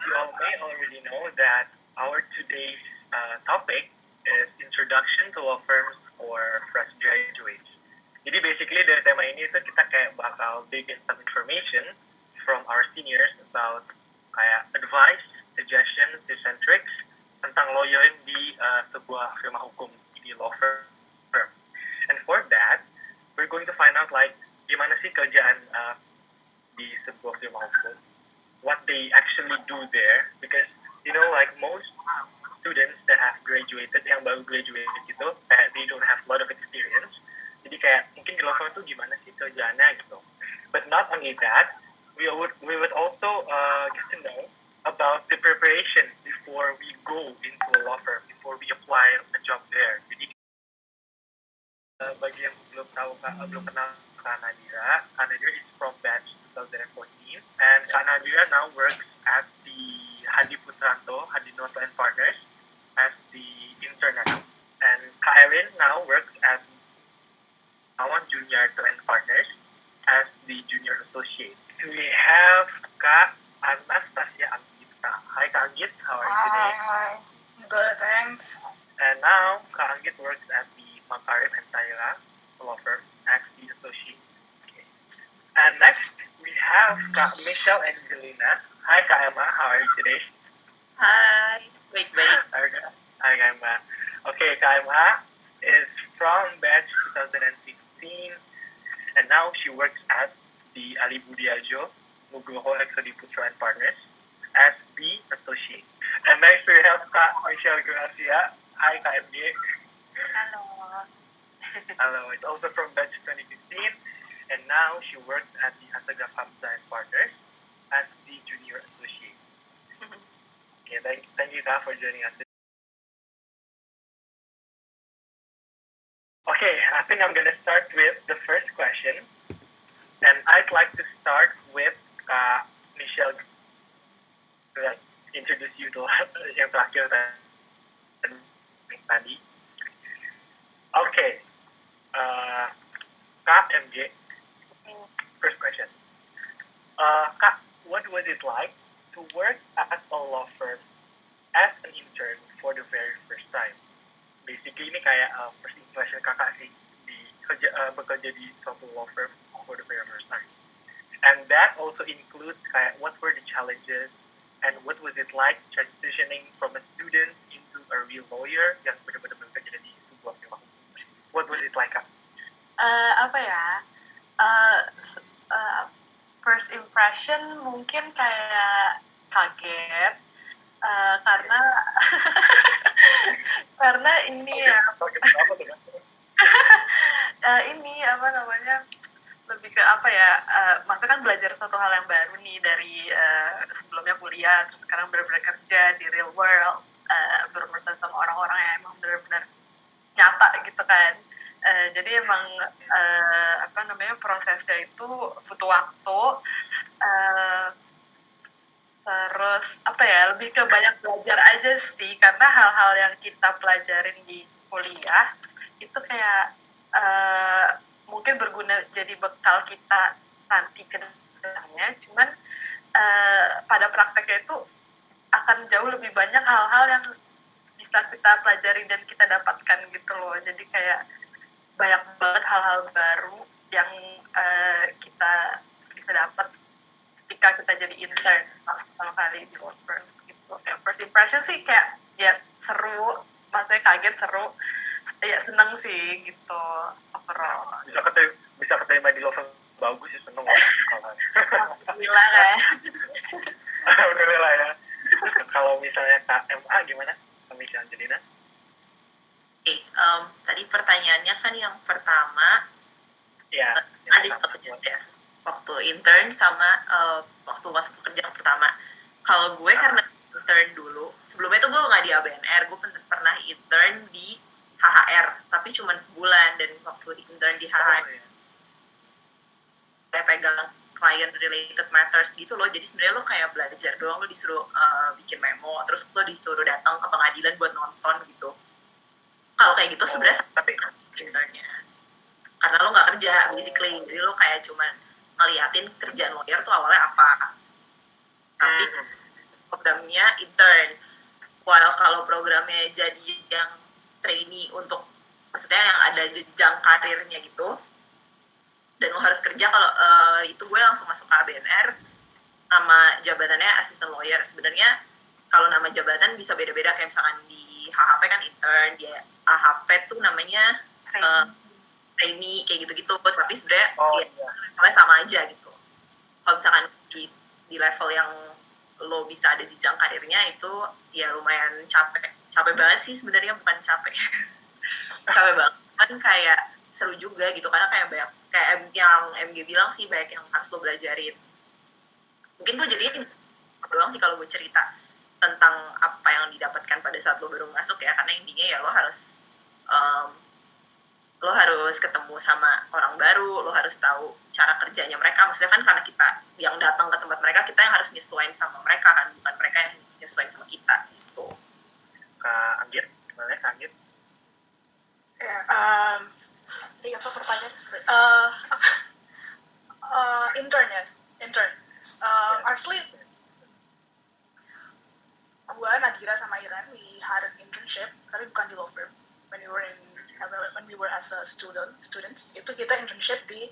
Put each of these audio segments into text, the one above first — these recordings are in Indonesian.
you all may already know that our today's topic is introduction to law firms for fresh graduates. Jadi basically dari tema ini tuh kita kayak bakal dig in some information from our seniors about kayak advice, suggestions, tips and tricks tentang lawyering di sebuah firma hukum di law firm. And for that, we're going to find out like gimana sih kerjaan di sebuah firma hukum, what they actually do there, because you know like most students that have graduated, yang baru graduate gitu, they don't have a lot of experience. Jadi kayak mungkin di law firm tuh gimana sih kerjaannya gitu. But not only that, we would also get to know about the preparation before we go into a law firm, before we apply a job there. Jadi bagi yang belum tahu belum kenal Kak Nadira is from batch 2014, and Kak Nadira now works at the Hadi Putranto, Hadinoto and Partners as the intern now. And Kak Erin now works at Awan Junior and Partners as the junior associate. We have Kak Anastasia Anggita. Hi Kak Anggit, how are you today? Hi. Good, thanks. And now Kak Anggit works at the Makarim and Taira law firm as the associate. Okay. And next we have Kak Michelle and Zelina. Hi Kak Emma, how are you today? Hi. Wait. Hi Kak Emma. Okay, Kak Emma is from batch 2016, and now she works at the Ali Budiajo Nugroho Exodi Putra and Partners as the associate. And next we have Kak Michelle Gracia. Hi Kak MG. Hello. Hello, it's also from batch 2015, and now she works at the Asagaf Hamza and Partners as the junior associate. Okay, thank you Kak for joining us. Okay, I think I'm going to start with the first question, and I'd like to start with Michelle. Introduce you to yang terakhir tadi. Okay, Kak MJ, first question. Kak, what was it like to work at a law firm as an intern for the very first time? Basically ini kayak first impression kakak sih di bekerja di suatu law firm for the very first time. And that also includes kayak what were the challenges and what was it like transitioning from a student into a real lawyer yang benar-benar bekerja di sebuah firma hukum. What was it like, Kak? First impression mungkin kayak kaget karena karena ini ya ini apa namanya lebih ke apa ya maksudnya kan belajar suatu hal yang baru nih dari sebelumnya kuliah terus sekarang benar-benar kerja di real world berurusan sama orang-orang yang emang benar-benar nyata gitu kan. Jadi emang prosesnya itu butuh waktu, terus lebih ke banyak belajar aja sih, karena hal-hal yang kita pelajarin di kuliah itu kayak mungkin berguna jadi bekal kita nanti ke depannya, cuman pada prakteknya itu akan jauh lebih banyak hal-hal yang bisa kita pelajari dan kita dapatkan gitu loh. Jadi kayak banyak banget hal-hal baru yang kita bisa dapat ketika kita jadi intern pertama kali di law firm gitu. First impression sih kayak ya seru, maksudnya kaget, seru, ya seneng sih gitu overall. Bisa keterima di law firm bagus sih, seneng. Alhamdulillah kan. Alhamdulillah ya. Kalau misalnya Kak MA gimana? Kami Angelina? Tadi pertanyaannya kan yang pertama ya, waktu intern sama waktu masuk kerja yang pertama. Kalau gue karena intern dulu, sebelumnya tuh gue nggak di ABNR, gue pernah intern di HHR, tapi cuma sebulan, dan waktu intern di HHR saya pegang client related matters gitu loh, jadi sebenarnya lo kayak belajar doang, lo disuruh bikin memo, terus lo disuruh datang ke pengadilan buat nonton gitu. Kalau kayak gitu sebenarnya tapi internnya karena lo nggak kerja basically, jadi lo kayak cuman ngeliatin kerjaan lawyer tuh awalnya apa. Tapi programnya intern. While kalau programnya jadi yang trainee untuk, maksudnya yang ada jenjang karirnya gitu, dan lo harus kerja, kalau itu gue langsung masuk ke ABNR, nama jabatannya assistant lawyer. Sebenarnya kalau nama jabatan bisa beda-beda, kayak misalkan di HHP kan intern, di AHP tuh namanya trainee kayak gitu-gitu, tapi sebenarnya levelnya sama aja gitu. Kalau misalkan di level yang lo bisa ada di jenjang karirnya itu ya lumayan capek banget sih sebenarnya, bukan capek capek banget kan, kayak seru juga gitu karena kayak banyak, kayak yang MG bilang sih, banyak yang harus lo belajarin. Mungkin gue jadinya doang sih kalau gue cerita tentang apa yang didapatkan pada saat lo baru masuk ya, karena intinya ya lo harus ketemu sama orang baru, lo harus tahu cara kerjanya mereka. Maksudnya kan karena kita yang datang ke tempat mereka, kita yang harus nyesuaiin sama mereka kan, bukan mereka yang nyesuaiin sama kita gitu. Kak Anggit, gimana Kak Anggit? Tadi apa pertanyaan? Intern. Actually, gue, Nadira sama Iran, we had an internship, tapi bukan di law firm. When we were as a students, itu kita internship di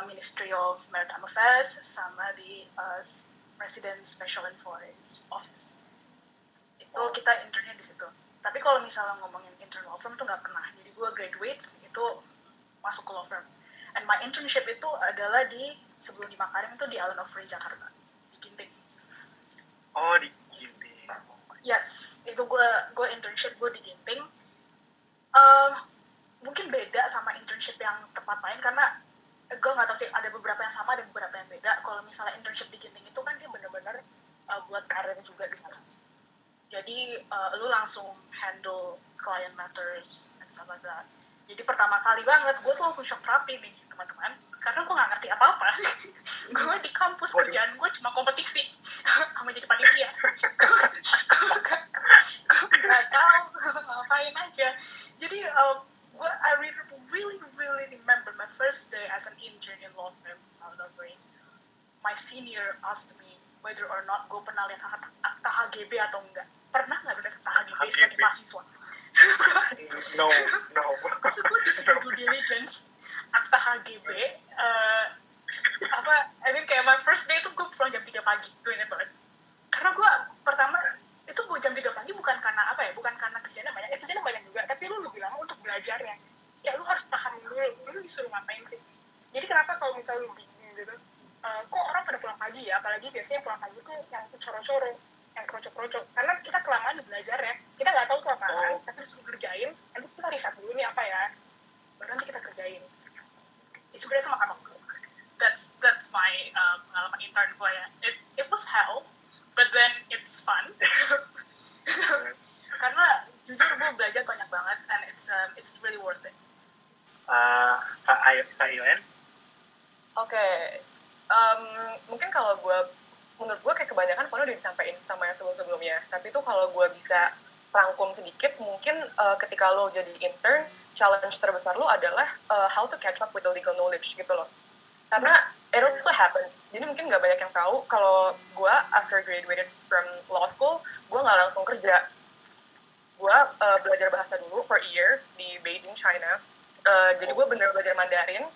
Ministry of Maritime Affairs sama di President Special Envoy's Office. Itu kita internnya di situ. Tapi kalau misalnya ngomongin intern law firm tuh nggak pernah. Jadi gue graduates itu masuk ke law firm. And my internship itu adalah sebelum di Makarim itu di Island of Rain, Jakarta, di Ginting. Oh, di Ginting. Yes, itu gue internship gue di Ginting. Mungkin beda sama internship yang tempat lain karena gue nggak tahu sih, ada beberapa yang sama, ada beberapa yang beda. Kalau misalnya internship di Ginting itu kan dia benar-benar buat karir juga di sana. Jadi lu langsung handle client matters and stuff like that. Jadi pertama kali banget gue tuh langsung shock terapi nih teman-teman, karena gue nggak ngerti apa-apa. Gue di kampus kerjaan gue cuma kompetisi sama jadi panitia. Gue nggak tahu ngapain aja. Jadi I really remember my first day as an intern in law firm out of Rain. My senior asked me whether or not gue pernah lihat akta HGB atau enggak. Pernah nggak lihat akta HGB sebagai mahasiswa? No. Terus gue disuruh due diligence akta HGB. Kayak my first day itu gue pulang jam 3 pagi. Gue ingat banget. Karena gue pertama itu gue jam 3 pagi bukan karena bukan karena kerjanya banyak. Kerjanya banyak juga, tapi lu lebih lama untuk belajarnya. Kayak lu harus paham dulu, lu disuruh ngapain sih. Jadi kenapa kalau misalnya lu bingung gitu, kok orang pada pulang pagi ya, apalagi biasanya pulang pagi tuh yang coro-coro, yang krocok-krocok, karena kita kelamaan belajar ya, kita nggak tahu tuh apaan, tapi disuruh kerjain, nanti kita riset dulu nih apa ya, baru nanti kita kerjain. Itu sebenarnya itu makan waktu. That's my pengalaman intern gue ya. It was hell, but then it's fun. Karena jujur gue belajar banyak banget, and it's really worth it. Kak Iwan? Oke. Mungkin kalau menurut gue kayak kebanyakan kalau udah disampaikan sama yang sebelum-sebelumnya. Tapi tuh kalau gue bisa rangkum sedikit, mungkin ketika lo jadi intern, challenge terbesar lo adalah how to catch up with the legal knowledge gitu loh. Karena it also happened. Jadi mungkin nggak banyak yang tahu kalau gue after graduated from law school, gue nggak langsung kerja. Gue belajar bahasa dulu for a year di Beijing, China. Jadi gue bener belajar Mandarin.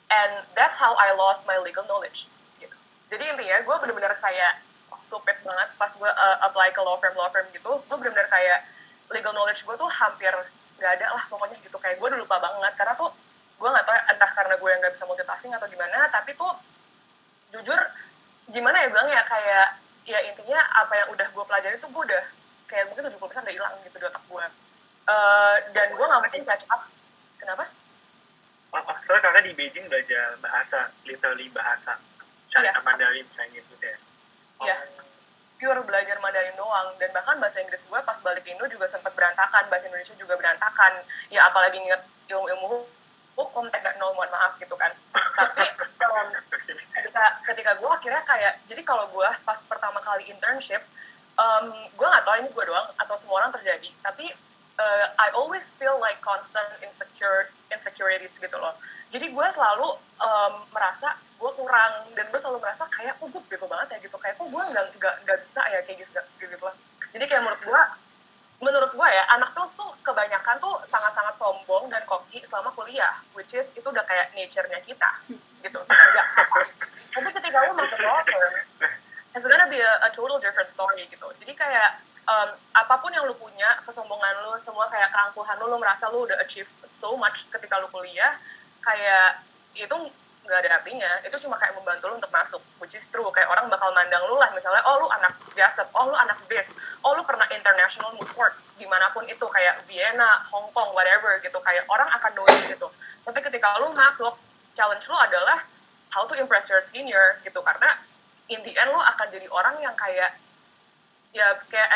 And that's how I lost my legal knowledge. Gitu. Jadi intinya gue bener-bener kayak stupid banget pas gue apply ke law firm gitu. Gue bener-bener kayak legal knowledge gue tuh hampir nggak ada lah pokoknya gitu. Kayak gue udah lupa banget. Karena tuh gue nggak tahu entah karena gue yang nggak bisa multitasking atau gimana. Tapi tuh jujur gimana ya bilangnya, kayak ya intinya apa yang udah gue pelajari tuh gue udah kayak mungkin 70% udah hilang gitu di otak gue. Dan gue nggak mungkin catch up. Kenapa? Soalnya kakak di Beijing belajar bahasa, literally bahasa China, Mandarin, Chinese gitu ya? Iya, pure belajar Mandarin doang. Dan bahkan bahasa Inggris gue pas balik Indo juga sempat berantakan, bahasa Indonesia juga berantakan. Ya apalagi inget ilmu-ilmu hukum, teknik nol, mohon maaf gitu kan. Tapi ketika gue akhirnya kayak, jadi kalau gue pas pertama kali internship, gue nggak tahu ini gue doang atau semua orang terjadi, tapi I always feel like constant insecurities gitu loh. Jadi gue selalu merasa gue kurang, dan gue selalu merasa kayak gue bego banget ya gitu, kayak kok gue nggak bisa ya kayak gitu lah. Jadi kayak menurut gue ya, anak kelas tuh kebanyakan tuh sangat-sangat sombong dan koki selama kuliah, which is itu udah kayak nature-nya kita gitu. Nggak apa. Tapi ketika lu masuk law firm, it's gonna be a total different story gitu. Jadi kayak apapun yang lu punya, kesombongan lu, semua kayak kerangkuhan lu merasa lu udah achieve so much ketika lu kuliah, kayak itu nggak ada artinya. Itu cuma kayak membantu lu untuk masuk, which is true. Kayak orang bakal mandang lu lah, misalnya, oh lu anak JASEP, oh lu anak BIS, oh lu pernah international moot court, dimanapun itu, kayak Vienna, Hong Kong, whatever gitu, kayak orang akan knowing gitu. Tapi ketika lu masuk, challenge lu adalah how to impress your senior gitu, karena in the end lu akan jadi orang yang kayak ya kayak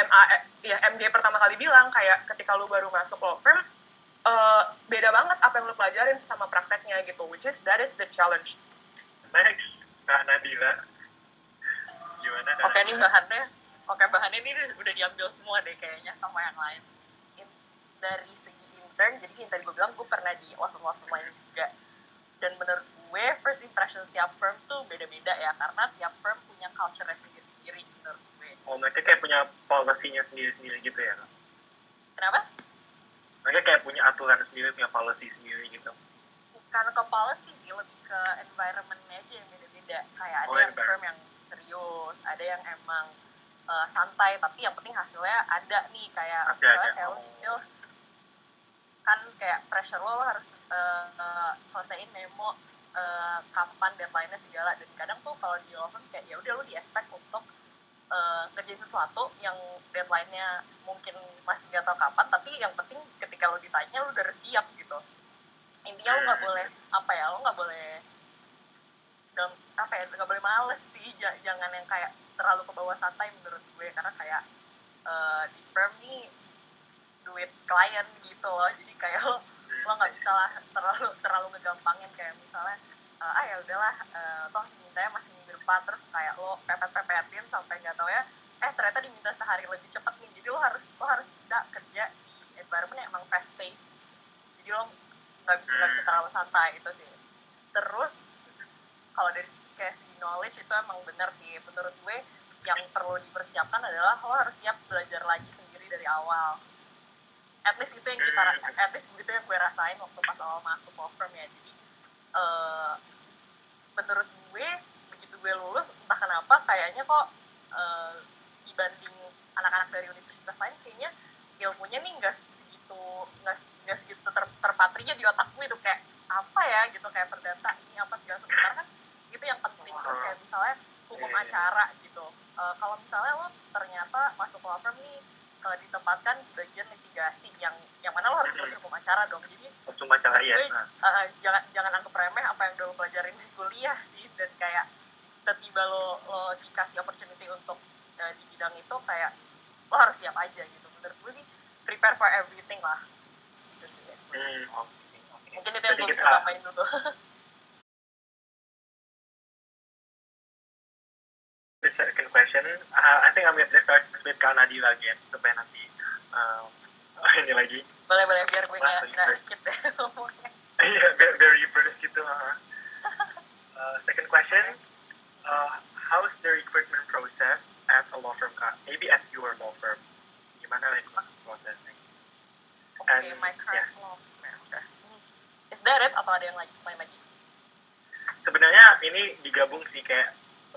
MD pertama kali bilang, kayak ketika lu baru masuk law firm, beda banget apa yang lu pelajarin sama prakteknya gitu, which is that is the challenge. Next, Kak Nadila. Gimana Kak? Oke, bahannya ini udah diambil semua deh kayaknya sama yang lain. Dari segi intern, jadi yang tadi gue bilang gue pernah di law firm lain juga. Dan menurut gue first impression tiap firm tuh beda-beda ya, karena tiap firm punya culture-nya sendiri menurut gue. Oh, mereka kayak punya policy-nya sendiri-sendiri gitu ya, Kak? Kenapa? Mereka kayak punya aturan sendiri, punya policy sendiri gitu. Bukan ke policy sih, lebih ke environment-nya aja yang beda-beda. Kayak ada yang firm yang serius, ada yang emang santai, tapi yang penting hasilnya ada nih, kayak misalnya kayak lo di Phil, kan kayak pressure lo harus selesaiin memo kapan deadline-nya segala, dan kadang tuh kalau di law firm kayak ya udah lo di expect untuk ngerjain sesuatu yang deadline-nya mungkin masih nggak tahu kapan, tapi yang penting ketika lo ditanya lo udah harus siap gitu. Intinya lo nggak boleh lo nggak boleh males sih, jangan yang kayak terlalu ke bawah santai menurut gue, karena kayak di firm nih duit klien gitu loh, jadi kayak lo nggak bisa lah terlalu ngegampangin, kayak misalnya ya udahlah toh mintanya masih minggu depan, terus kayak lo pepetin sampai nggak tahu ya ternyata diminta sehari lebih cepat nih. Jadi lo harus bisa kerja di environment yang emang fast paced, jadi lo nggak bisa terlalu santai itu sih. Terus kalau dari kayak segi knowledge itu emang bener sih menurut gue, yang perlu dipersiapkan adalah lo harus siap belajar lagi sendiri dari awal. At least itu yang at least begitu yang gue rasain waktu pas awal masuk law firm ya. Jadi menurut gue begitu gue lulus, entah kenapa kayaknya kok dibanding anak-anak dari universitas lain kayaknya ilmunya nih nggak segitu terpatrinya di otakku itu, kayak apa ya gitu, kayak perdata ini apa segala sebenarnya kan itu yang penting. Terus kayak misalnya hukum acara gitu, kalau misalnya lo ternyata masuk law firm nih ditempatkan di bagian litigasi yang mana lo harus ngerti hukum acara dong. Jadi hukum acara ya. Jangan anggap remeh apa yang udah lo pelajarin di kuliah sih, dan kayak tiba-tiba lo dikasih opportunity untuk di bidang itu, kayak lo harus siap aja gitu. Menurut gue sih prepare for everything lah. Mungkin itu yang gue bisa tambahin dulu. The second question, I think I'm going to start with Kak Nadila again, supaya nanti ini lagi. Boleh, biar gue nggak skip deh ngomongnya. Iya, biar reverse gitu. Second question, how's the recruitment process at a law firm, Kak? Maybe at your law firm. Gimana recruitment processnya? Okay, my current law firm. Is that it? Atau ada yang lain lagi? Sebenarnya ini digabung sih, kayak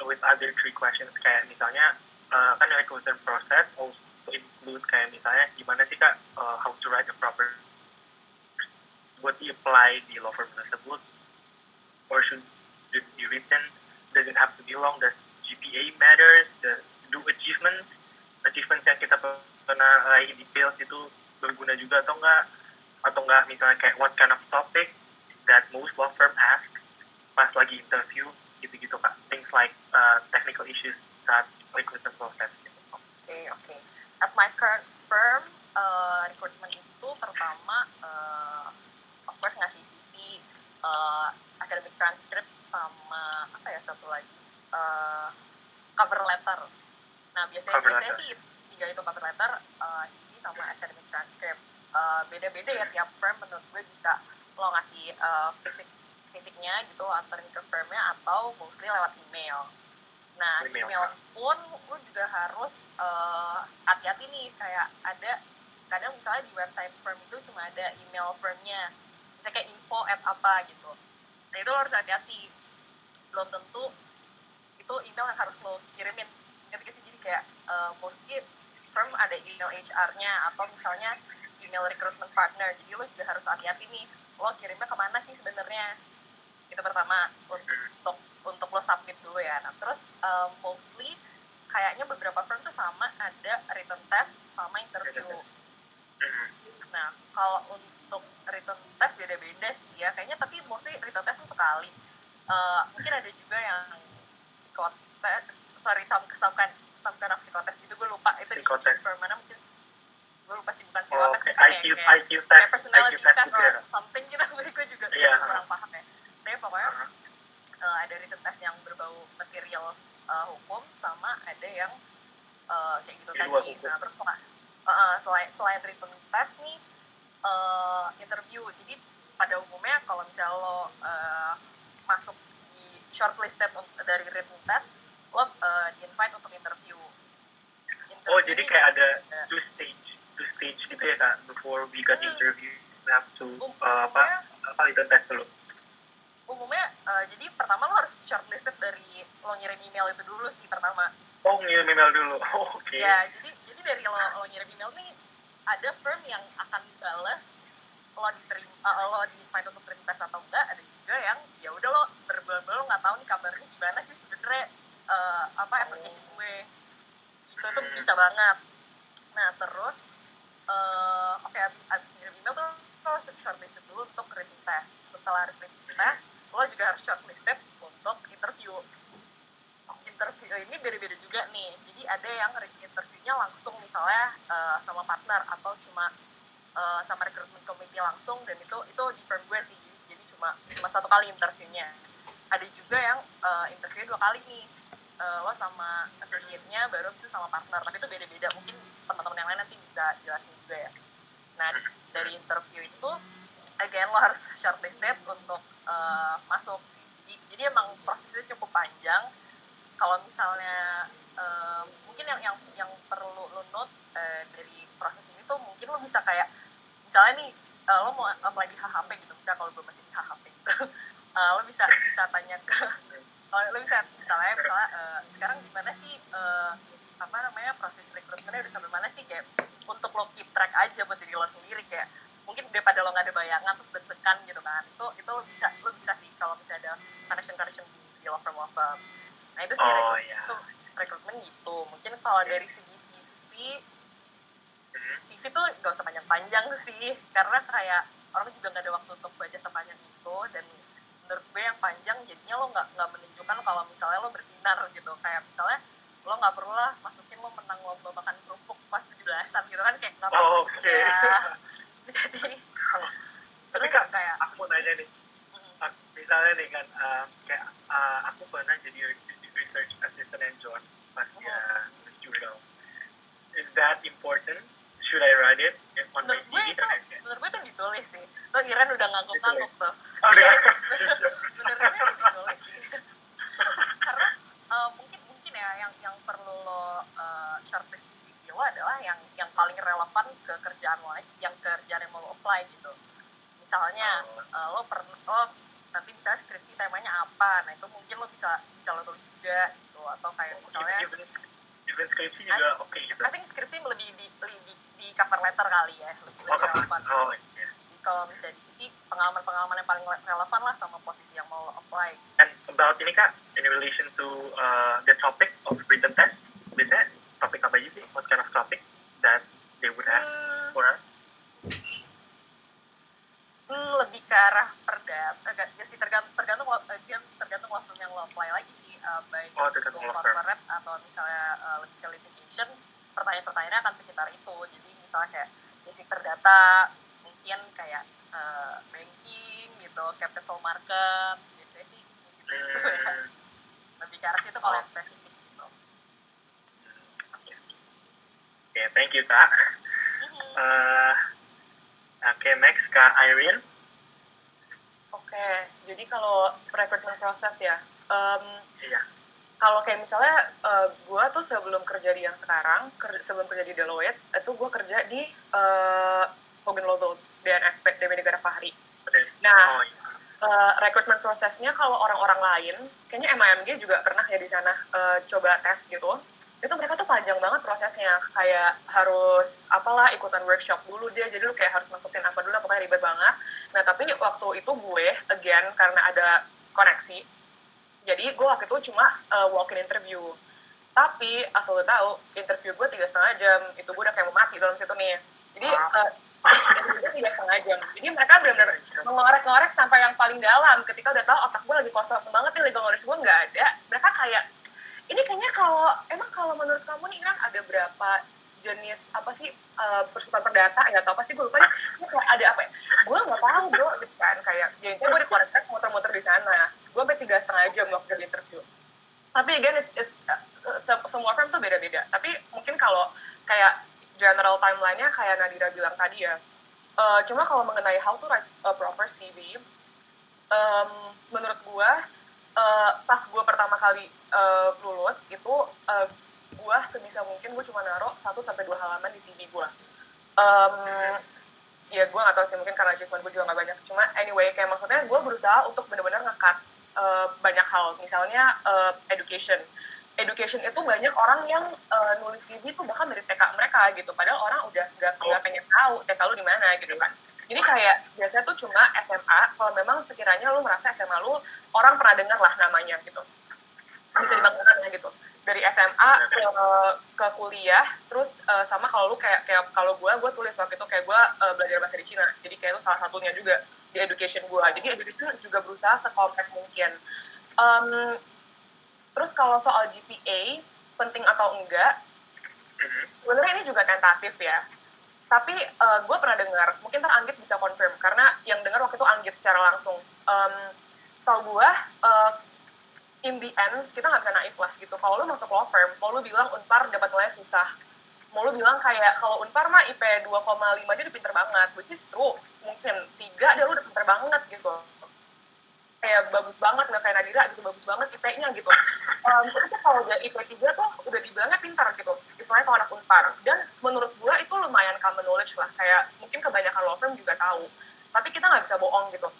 with other three questions, kayak misalnya kan recruitment process also include kayak misalnya gimana sih Kak how to write a proper buat di-apply di law firm tersebut, or should it be written, does it have to be long, does GPA matters, do achievements yang kita pernah raih di field itu berguna juga atau enggak, misalnya kayak what kind of topic that most law firm ask pas lagi interview gitu-gitu Kak, things like technical issues saat recruitment process gitu. Okay. At my current firm, recruitment itu pertama of course ngasih CV, academic transcript, sama apa ya satu lagi, cover letter. Nah biasanya sih 3 itu, cover letter, CV sama academic transcript. Beda-beda ya tiap firm, menurut gue bisa lo ngasih fisiknya gitu lo anterin ke firmnya atau mostly lewat email. Nah, email pun lo juga harus hati-hati nih, kayak ada kadang misalnya di website firm itu cuma ada email firmnya, misalnya kayak info@apa gitu. Nah itu lo harus hati-hati, belum tentu itu email yang harus lo kirimin. Ketika sih jadi kayak mostly firm ada email HR-nya atau misalnya email recruitment partner, jadi lo juga harus hati-hati nih, lo kirimnya kemana sih sebenarnya. Itu pertama untuk lo submit dulu ya. Nah terus mostly kayaknya beberapa firm tuh sama ada written test sama interview. Nah kalau untuk written test beda-beda sih ya kayaknya, tapi mostly written test tuh sekali. Mungkin ada juga yang psikotes, some kind of psikotes gitu, gue lupa itu di firm mana, mungkin gue lupa sih, bukan psikotes, IQ test, kayak personality test gitu or ya. something gitu, gue juga kurang paham ya. Tapi pokoknya ada written test yang berbau material hukum sama ada yang kayak gitu tadi. Nah terus selain written test nih interview. Jadi pada umumnya kalau misalnya lo masuk di shortlisted dari written test, lo di-invite untuk interview. Jadi kayak ada two stage gitu ya Kak, before we got interview, we have to written test dulu. Umumnya jadi pertama lo harus shortlisted dari lo ngirim email itu dulu sih pertama. Ngirim email dulu. Oke. Ya, jadi dari lo ngirim email nih ada firm yang akan balas lo di-invite untuk written test atau enggak, ada juga yang ya udah lo berbulan-bulan lo nggak tahu nih kabarnya gimana sih sebenarnya application gue. Itu bisa banget. Nah terus abis ngirim email tuh lo harus shortlisted dulu untuk written test. Setelah written test lo juga harus shortlisted untuk interview. Interview ini beda-beda juga nih, jadi ada yang interviewnya langsung misalnya sama partner atau cuma sama recruitment committee langsung, dan itu di firm gue sih, jadi cuma satu kali interviewnya. Ada juga yang interview 2 kali nih, lo sama associate-nya baru bisa sama partner, tapi itu beda-beda, mungkin teman-teman yang lain nanti bisa jelasin juga ya. Nah dari interview itu again lo harus shortlisted untuk masuk sih. Jadi emang prosesnya cukup panjang. Kalau misalnya mungkin yang perlu lo note dari proses ini tuh, mungkin lo bisa kayak misalnya nih lo mau apply di HHP gitu, misalnya kalau gue masih di HHP gitu, lo bisa tanya ke lo bisa misalnya sekarang gimana sih proses rekrutmennya udah sampai mana sih, kayak untuk lo keep track aja buat diri lo sendiri, kayak mungkin daripada lo nggak ada bayangan terus deg-degan gitu kan, itu lo bisa sih kalau misalnya ada connection di law firm. Nah itu sih rekrutmen gitu. Mungkin kalau dari segi CV tuh gak usah panjang-panjang sih, karena kayak orang juga gak ada waktu untuk baca sepanjang itu, dan menurut gue yang panjang jadinya lo gak menunjukkan kalau misalnya lo bersinar gitu, kayak misalnya lo gak perlu lah masukin lo menang lomba makan kerupuk pas 17-an gitu kan, kayak gak perlu ya. Jadi tapi Kak, kayak aku mau nanya nih, misalnya nih kan kayak aku pernah jadi research assistant and job pas jurnal. Is that important? Should I write it on my CV? Menurut gue itu ditulis sih. Lo Iran udah ngangguk-ngangguk tuh. Menurut gue itu ditulis sih. Karena mungkin ya yang perlu lo shortlist di CV lo adalah yang paling relevan ke kerjaan lo, yang mau lo apply gitu. Misalnya lo nanti bisa skripsi temanya apa, nah itu mungkin lo bisa lo tulis juga gitu, atau kayak misalnya even skripsi juga oke gitu. I think skripsi lebih di cover letter kali ya, lebih relevan. Kalau misalnya di sini pengalaman yang paling relevan lah sama posisi yang mau lo apply. And about ini Kak, in relation to the topic of written test, biasanya topik apa aja sih? What kind of topic that they would ask for us? Lebih ke arah perdata, ya sih tergantung law firm yang lo apply lagi sih, baik itu corporate atau misalnya lebih ke litigation, pertanyaan-pertanyaannya akan sekitar itu. Jadi misalnya kayak basic perdata, mungkin kayak banking gitu, capital market, biasanya sih gitu ya. Lebih ke arah situ kalau yang spesifik gitu. Okay, thank you Kak. Okay, next Kak Irene. Oke, Oke, jadi kalau recruitment process ya, Iya. kalau kayak misalnya gue tuh sebelum kerja di yang sekarang, sebelum kerja di Deloitte, itu gue kerja di Hogan Lovells, DNFP, DB Negara Fahri. Betul. Nah, Oh, iya. recruitment prosesnya kalau orang-orang lain, kayaknya MIMG juga pernah ya di sana coba tes gitu. Itu mereka tuh panjang banget prosesnya, kayak harus apalah ikutan workshop dulu deh, jadi lu kayak harus masukin apa dulu, pokoknya ribet banget. Nah tapi waktu itu gue, again, karena ada koneksi, jadi gue waktu itu cuma walk-in interview. Tapi asal lo tahu, interview gue 3,5 jam, itu gue udah kayak mau mati dalam situ nih. Jadi interview gue 3,5 jam. Jadi mereka benar-benar mengorek-ngorek sampai yang paling dalam. Ketika udah tahu otak gue lagi kosong banget nih, legal knowledge gue nggak ada, mereka kayak, ini kayaknya kalau menurut kamu nih Iran ada berapa jenis apa sih persekutuan perdata nggak tahu apa sih gue lupa nih, ini kayak ada apa ya, gue nggak tahu bro gitu kan, kayak jadi gue dikorek muter-muter di sana, gue sampai 3,5 jam waktu di interview. Tapi again it's semua firm tuh beda-beda, tapi mungkin kalau kayak general timeline-nya kayak Nadira bilang tadi ya, cuma kalau mengenai how to write a proper CV, menurut gue pas gue pertama kali lulus itu gue sebisa mungkin gue cuma naruh 1-2 halaman di CV gue. Ya gue gak tahu sih, mungkin karena achievement gue juga gak banyak, cuma anyway kayak maksudnya gue berusaha untuk benar-benar nge-cut banyak hal, misalnya education itu banyak orang yang nulis CV tuh bahkan dari TK mereka gitu, padahal orang udah nggak pengen tahu TK lu di mana gitu kan. Jadi kayak biasanya tuh cuma SMA, kalau memang sekiranya lu merasa SMA lu orang pernah dengar lah namanya gitu, bisa dibanggakan gitu. Dari SMA ke kuliah, terus sama kalau lu kayak kalau gue tulis waktu itu kayak gue belajar bahasa di Cina, jadi kayak itu salah satunya juga di education gue. Jadi education juga berusaha sekompleks mungkin. Terus kalau soal GPA penting atau enggak, sebenarnya ini juga tentatif ya. Tapi gue pernah dengar, mungkin ntar Anggit bisa confirm, karena yang dengar waktu itu Anggit secara langsung. Setahu gue, in the end, kita nggak bisa naif lah gitu. Kalau lu masuk law firm, mau lu bilang Unpar dapat nilai susah, mau lu bilang kayak kalau Unpar mah IP 2,5 aja udah pinter banget, which is true. Mungkin 3 dia lu udah pinter banget gitu. Kayak bagus banget, nggak kayak Nadira gitu, bagus banget IP-nya gitu. Tapi kalau udah IP 3 tuh udah dibilangnya pintar gitu, istilahnya kalau anak Unpar. Dan menurut gue itu lumayan common knowledge lah, kayak mungkin kebanyakan law firm juga tahu. Tapi kita nggak bisa bohong gitu.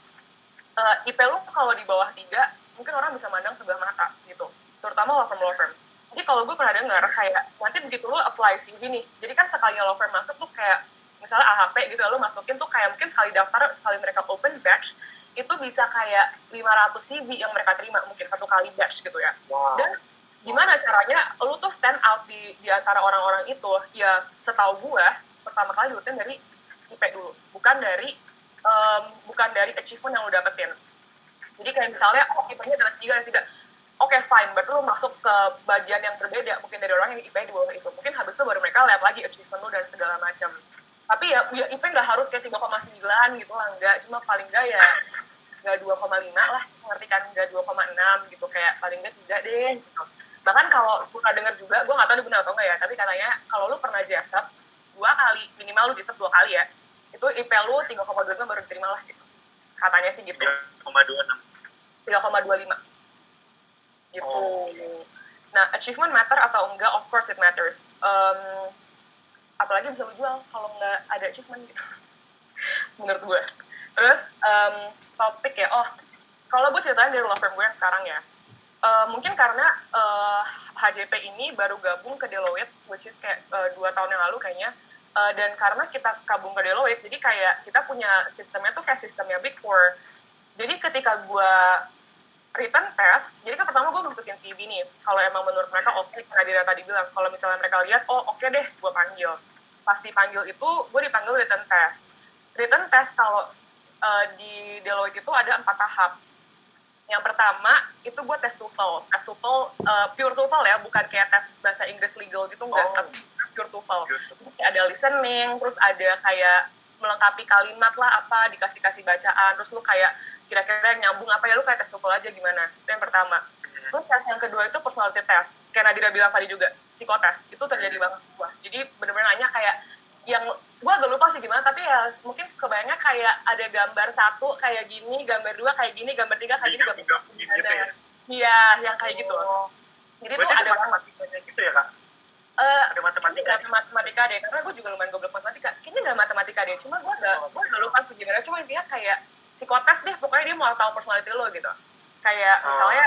IP lu kalau di bawah 3, mungkin orang bisa mandang sebelah mata gitu, terutama law firm. Jadi kalau gue pernah dengar kayak nanti begitu lu apply CV nih, jadi kan sekali law firm masuk tuh kayak misalnya AHP gitu, lu masukin tuh kayak mungkin sekali daftar, sekali mereka open batch, itu bisa kayak 500 CV yang mereka terima mungkin satu kali batch gitu ya. Wow. Dan gimana caranya lu tuh stand out di antara orang-orang itu? Ya setahu gue pertama kali diurutin dari IP dulu, bukan dari achievement yang lu dapetin. Jadi kayak misalnya IP-nya adalah 3, oke fine, berarti lu masuk ke bagian yang berbeda mungkin dari orang yang IP di bawah itu. Mungkin habis itu baru mereka lihat lagi achievement lu dan segala macam. Tapi ya IP nggak harus kayak 3,9 gitu lah, nggak, cuma paling nggak ya nggak 2,5 lah, ngerti kan, nggak 2,6 gitu, kayak paling nggak 3 deh gitu. Bahkan kalau gue pernah dengar juga, gue nggak tahu ini benar atau nggak ya, tapi katanya kalau lu pernah JSTAP 2 kali, minimal lu JSTAP 2 kali ya, itu IP lu 3,25 baru diterima lah gitu. Katanya sih gitu. 3,25 gitu. Oh. Nah, achievement matter atau enggak? Of course it matters. Apalagi bisa lu jual kalau nggak ada achievement gitu. Menurut gue. Terus topik ya, kalau gue ceritain dari law firm gue yang sekarang ya, mungkin karena HJP ini baru gabung ke Deloitte, which is kayak 2 tahun yang lalu kayaknya, dan karena kita gabung ke Deloitte, jadi kayak kita punya sistemnya tuh kayak sistemnya Big Four. Jadi ketika gue written test, jadi kan pertama gue masukin CV nih, kalau emang menurut mereka oke, karena dia tadi bilang, kalau misalnya mereka lihat, oke deh, gue panggil. Pas dipanggil itu, gue dipanggil written test. Written test kalau di Deloitte itu ada 4 tahap. Yang pertama, itu gue tes TOEFL. Tes TOEFL, pure TOEFL ya, bukan kayak tes bahasa Inggris legal gitu, enggak, pure TOEFL. Jadi ada listening, terus ada kayak melengkapi kalimat lah apa, dikasih bacaan, terus lu kayak kira-kira yang nyambung apa ya, lu kayak tes TOEFL aja gimana. Itu yang pertama. Terus tes yang kedua itu personality test. Kayak Nadira bilang tadi juga, psikotes. Itu terjadi banget gua. Jadi bener-bener nanya kayak yang gue agak lupa sih gimana, tapi ya mungkin kebayangnya kayak ada gambar 1 kayak gini, gambar 2 kayak gini, gambar 3 kayak gini, gambar 4 gitu ya. Iya, yang kayak gitu. Jadi tuh ada matematikanya gitu ya kak? Ada matematika. Nggak matematika deh, karena gue juga lumayan goblok matematika. Kayaknya nggak matematika deh, cuma gue nggak lupa sih gimana. Cuma intinya kayak psikotes deh, pokoknya dia mau tahu personality lo gitu. Kayak misalnya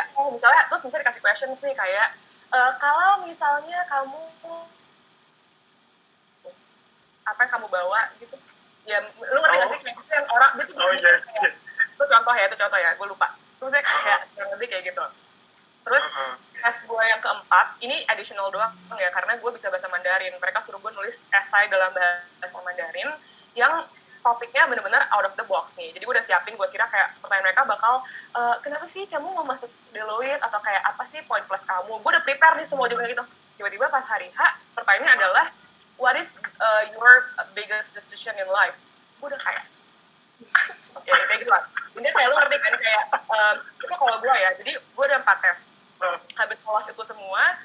terus misalnya dikasih questions nih kayak kalau misalnya kamu apa yang kamu bawa gitu, ya lu ngerti nggak sih kayak gitu yang orang gitu. Itu contoh ya, gue lupa. Terus saya kayak lebih kayak gitu. Terus tes gue yang keempat, ini additional doang ya, karena gue bisa bahasa Mandarin. Mereka suruh gue nulis esai dalam bahasa Mandarin yang topiknya bener-bener out of the box nih. Jadi gue udah siapin, gue kira kayak pertanyaan mereka bakal, kenapa sih kamu mau masuk Deloitte, atau kayak apa sih poin plus kamu. Gue udah prepare nih semua jawabannya gitu. Tiba-tiba pas hari H, pertanyaannya adalah, what is your biggest decision in life? Terus gue udah kayak, ya kayak gitu lah. Ini kayak lu ngerti kan, kayak, itu kalau gue ya, jadi gue udah 4 tes. Habis lolos itu semua,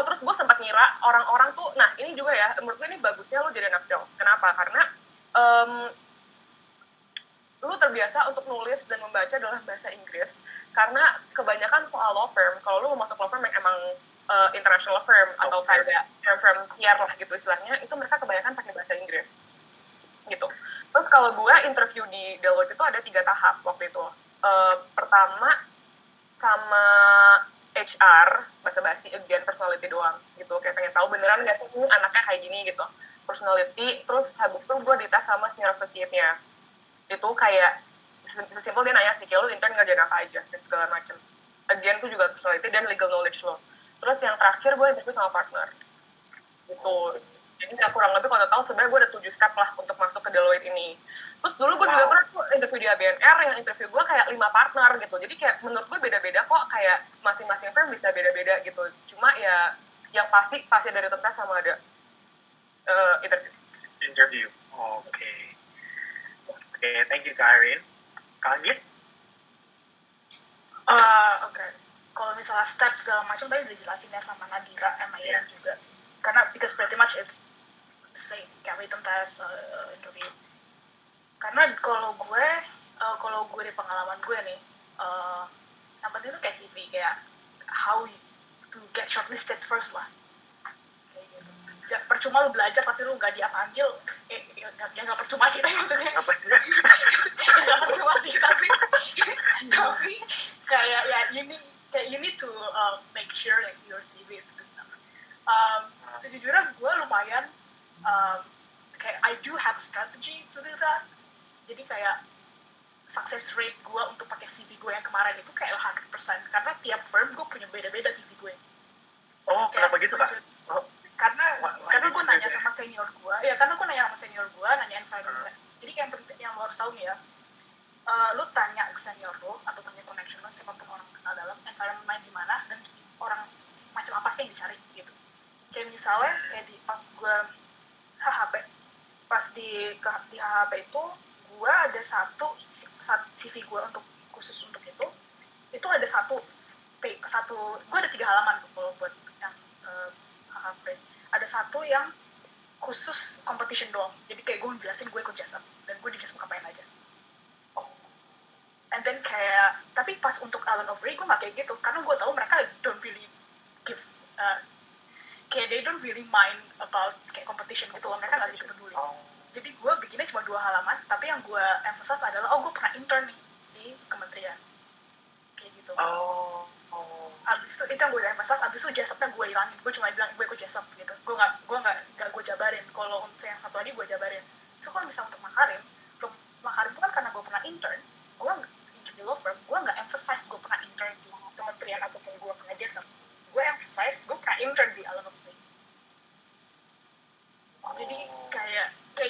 terus gue sempat ngira orang-orang tuh, nah ini juga ya, menurut gue ini bagusnya lo jadi anak sales. Kenapa? Karena lu terbiasa untuk nulis dan membaca dalam bahasa Inggris, karena kebanyakan soal law firm, kalau lu mau masuk law firm yang emang international firm atau kayak firm tier lah gitu istilahnya, itu mereka kebanyakan pakai bahasa Inggris gitu. Terus kalau gue interview di Deloitte itu ada 3 tahap waktu itu. Pertama sama HR, basa-basi, again personality doang gitu, kayak pengen tahu beneran gak sih ini anaknya kayak gini gitu, personality. Terus habis itu gue dites sama senior associate-nya, itu kayak sesimpel dia nanya sih, kayak lo intern ngerjain apa aja dan segala macam. Again itu juga personality dan legal knowledge lo. Terus yang terakhir gue interview sama partner gitu. Jadi kurang lebih kalau tahu sebenarnya gue ada 7 step lah untuk masuk ke Deloitte ini. Terus dulu gue juga pernah tuh interview di ABNR, yang interview gue kayak 5 partner gitu. Jadi kayak menurut gue beda-beda kok, kayak masing-masing firm bisa beda-beda gitu. Cuma ya yang pasti dari tes sama ada interview. Oke, thank you Karin. Kagit? Oke. Kalau misalnya step segala macam tadi udah jelasin ya sama Nadira, sama Iren juga. Karena because pretty much it's the same kayak written test, interview. Karena kalau gue di pengalaman gue nih, yang penting itu kayak CV, kayak how to get shortlisted first lah, kayak gitu. Percuma lu belajar tapi lu nggak dia panggil, nggak percuma sih, tapi maksudnya nggak percuma sih, tapi kayak ya you need to make sure that your CV is good enough. Sejujurnya gue lumayan kayak I do have strategy to do that. Jadi kayak success rate gue untuk pakai CV gue yang kemarin itu kayak 100%, karena tiap firm gue punya beda-beda CV gue. Kenapa gitu kak? Karena gue nanya sama senior gue, nanya environment. Jadi yang lo harus tahu nih ya, lu tanya ke senior lo atau tanya connection lo, siapapun orang kenal dalam environment di mana dan orang macam apa sih yang dicari gitu. Kayak misalnya kayak pas gue HHP, pas di HHP itu gue ada satu CV gue untuk khusus untuk itu ada satu gue ada 3 halaman tuh kalau buat yang HHP. Ada satu yang khusus competition doang, jadi kayak gue jelasin gue ikut JASAP dan gue di JASAP ngapain aja. And then kayak, tapi pas untuk Allen Overy gue gak kayak gitu, karena gue tahu mereka don't really give, kayak they don't really mind about kayak competition gitu loh, mereka gak gitu peduli. Jadi gue bikinnya cuma 2 halaman, tapi yang gue emphasize adalah, gue pernah intern nih di kementerian, kayak gitu. Abis itu yang gue emphasize, abis itu JASAP-nya gue hilangin, gue cuma bilang gue ikut JASAP gitu, gue gak gue jabarin. Kalau untuk yang satu lagi gue jabarin. So kalau misalnya untuk Makarim bukan karena gue pernah intern, gue di law firm, gue nggak emphasize gue pernah intern di kementerian ataupun gue pernah JASAP. Gue emphasize gue pernah intern di Allen Overy. Jadi kayak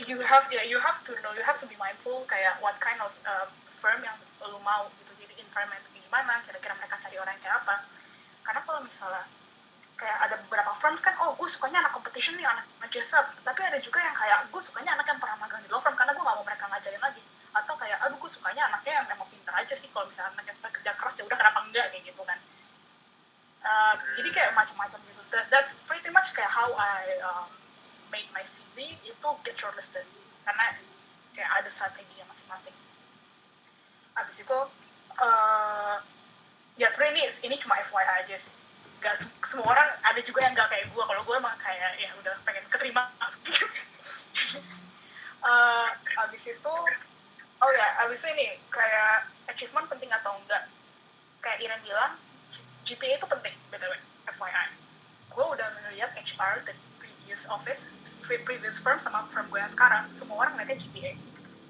you have to know, you have to be mindful kayak what kind of firm yang lo mau gitu. Jadi environment gimana, kira-kira mereka cari orang kayak apa. Karena kalau misalnya kayak ada beberapa firms kan, gue sukanya anak competition nih, anak JASAP, tapi ada juga yang kayak gue sukanya anak yang pernah magang di law firm karena gue nggak mau mereka ngajarin lagi. Atau kayak gue sukanya anaknya yang memang pintar aja sih, kalau misalnya anaknya kerja keras ya udah, kenapa enggak, kayak gitu kan. Jadi kayak macam-macam gitu. That's pretty much kayak how I made my CV itu get shortlisted karena kayak ada strateginya masing-masing. Abis itu ya sebenarnya ini cuma FYI aja sih. Gak semua orang, ada juga yang gak kayak gue. Kalau gue emang kayak ya udah pengen keterima. Abis itu abis itu ini kayak achievement penting atau enggak, kayak Iren bilang GPA itu penting, btw FYI. Gue udah ngeliat HR dari previous firm sama firm gue yang sekarang, semua orang ngeliatnya GPA.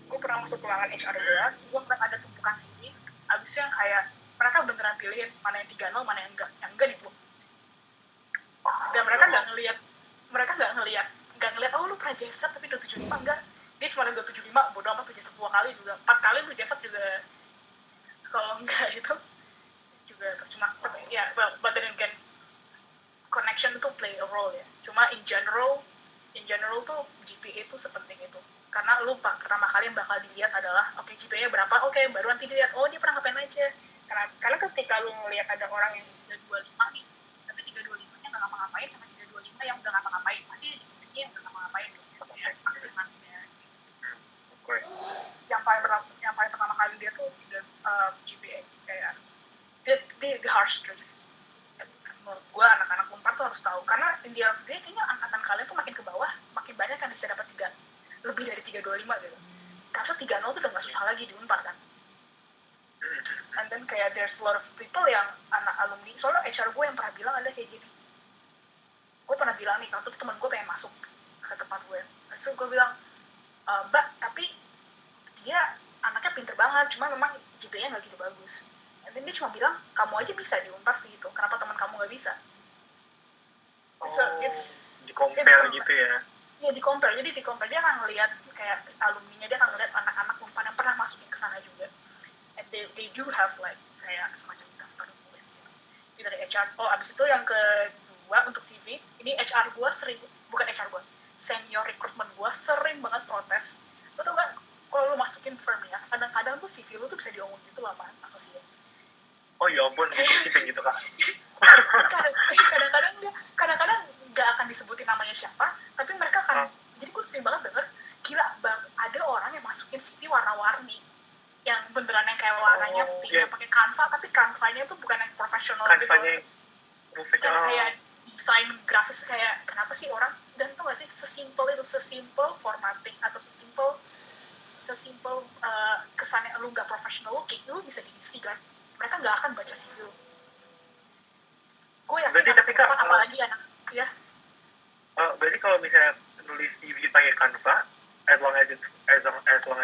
Gue pernah masuk ruangan HR gue, gue ngeliat ada tumpukan CV, abis itu yang kayak mereka beneran pilihin mana yang 3.0, mana yang enggak di book. Dan mereka nggak ngeliat oh lu pernah JSAT tapi 275 enggak, dia cuma 275, bodo amat, tuh JSAT 2 kali juga, 4 kali lu JSAT juga, kalau enggak itu juga percuma. Tapi ya, but then again, connection itu play a role ya. Cuma in general tuh GPA itu sepenting itu. Karena lu pertama kali yang bakal dilihat adalah oke, GPA berapa, oke, baru nanti dilihat oh dia pernah ngapain aja. Karena ketika lu ngelihat ada orang yang 325 nih, tapi 325-nya nggak ngapa-ngapain sama 325 yang udah ngapa-ngapain, pasti dikitnya yang udah ngapa-ngapain gitu ya, aktif nantinya. Yang paling pertama kali dia tuh GPA, kayak the harsh truth. Menurut gue anak-anak Unpar tuh harus tahu, karena in the end of the day kayaknya angkatan kalian tuh makin ke bawah makin banyak yang bisa dapat lebih dari 325 gitu. Kasus 30 tuh udah gak susah lagi di Unpar kan. And then kayak there's a lot of people yang anak alumni, soalnya HR gue yang pernah bilang ada kayak gini, gue pernah bilang nih, waktu itu temen gue pengen masuk ke tempat gue, terus gue bilang mbak, tapi dia anaknya pinter banget, cuma memang GPA-nya gak gitu bagus. And then dia cuma bilang, kamu aja bisa di Unpar sih gitu, kenapa teman kamu gak bisa? So di-compare gitu ya? Iya, di-compare. Jadi di-compare, dia akan ngeliat kayak alumninya, dia akan ngeliat anak-anak Unpar yang pernah masukin ke sana juga. And they do have like kayak semacam daftar tulis gitu. Itu dari HR. Oh, abis itu yang kedua untuk CV, ini HR gue senior recruitment gue sering banget protes. Lo tau gak, kalau lo masukin firm ya, kadang-kadang tuh CV lo tuh bisa diomongin gitu sama asosiat. Oh ya ampun, gitu kayak gitu kak. kadang-kadang nggak akan disebutin namanya siapa, tapi mereka akan, jadi gue sering banget denger, gila bang, ada orang yang masukin CV warna-warni, yang beneran yang kayak warnanya pink, yang pakai Canva, tapi Canva-nya tuh bukan yang profesional gitu, yang kayak desain grafis, kayak kenapa sih orang, dan tau gak sih, sesimpel formatting atau sesimpel kesannya lu nggak professional looking, lu bisa di-disregard. Mereka nggak akan baca CV lu. Gue yakin apalagi anak ya. Berarti kalau misalnya nulis CV pakai Canva, as long as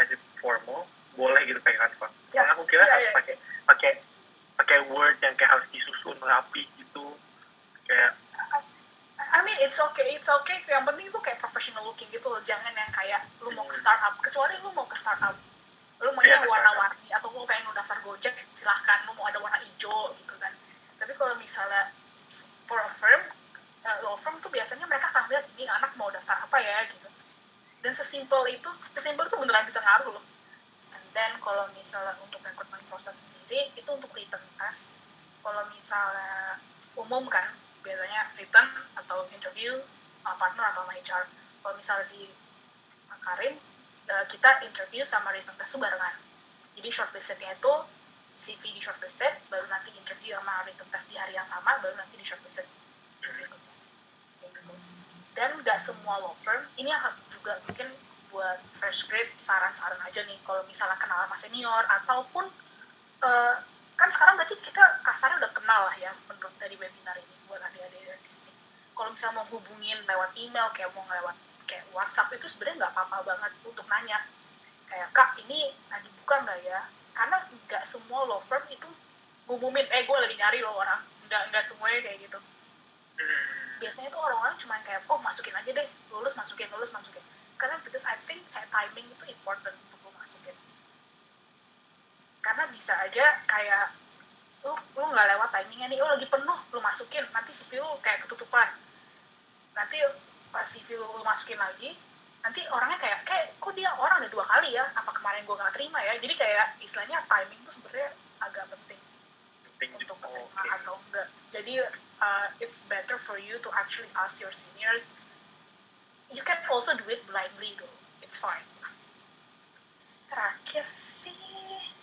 it's formal, boleh gitu pakai Canva. Yes, aku kira harus pakai Word yang kayak harus disusun rapi gitu. Kayak I mean it's okay. Yang penting tuh kayak professional looking gitu loh. Jangan yang kayak lu mau ke startup. Kecuali lu mau ke startup, lu maunya warna-warni atau lu pengen lu daftar Gojek, silahkan. Lu mau ada warna hijau gitu kan. Tapi kalau misalnya for a firm, law firm tuh biasanya mereka akan lihat ini anak mau daftar apa ya gitu. Dan sesimpel itu beneran bisa ngaruh loh. And then kalau misalnya untuk recruitment process sendiri, itu untuk written test. Kalau misalnya umum kan, biasanya written atau interview partner atau HR. Kalau misalnya di Karim, kita interview sama written test itu barengan. Jadi shortlistednya itu CV di shortlisted, baru nanti interview sama written test di hari yang sama, baru nanti di shortlisted. Dan nggak semua law firm, ini yang juga mungkin buat fresh grade, saran-saran aja nih, kalau misalnya kenal sama senior, ataupun kan sekarang berarti kita kasarnya udah kenal lah ya, menurut dari webinar ini, buat adik-adik di sini. Kalau misalnya mau hubungin lewat email, kayak mau lewat kayak WhatsApp, itu sebenarnya nggak apa-apa banget untuk nanya. Kayak, Kak, ini lagi buka nggak ya? Karena nggak semua law firm itu ngumumin, gue lagi nyari loh orang. Nggak semuanya kayak gitu. Biasanya tuh orang-orang cuma kayak, masukin aja deh, lulus masukin. Karena because I think kayak timing itu important untuk lo masukin. Karena bisa aja kayak, lu nggak lewat timingnya nih, lagi penuh, lu masukin, nanti CV lu kayak ketutupan. Nanti pas CV lu masukin lagi, nanti orangnya kayak kok dia orang udah 2 kali ya, apa kemarin gue nggak terima ya. Jadi kayak istilahnya timing tuh sebenarnya agak penting untuk keterima atau enggak. Jadi it's better for you to actually ask your seniors, you can also do it blindly though, it's fine. Terakhir sih,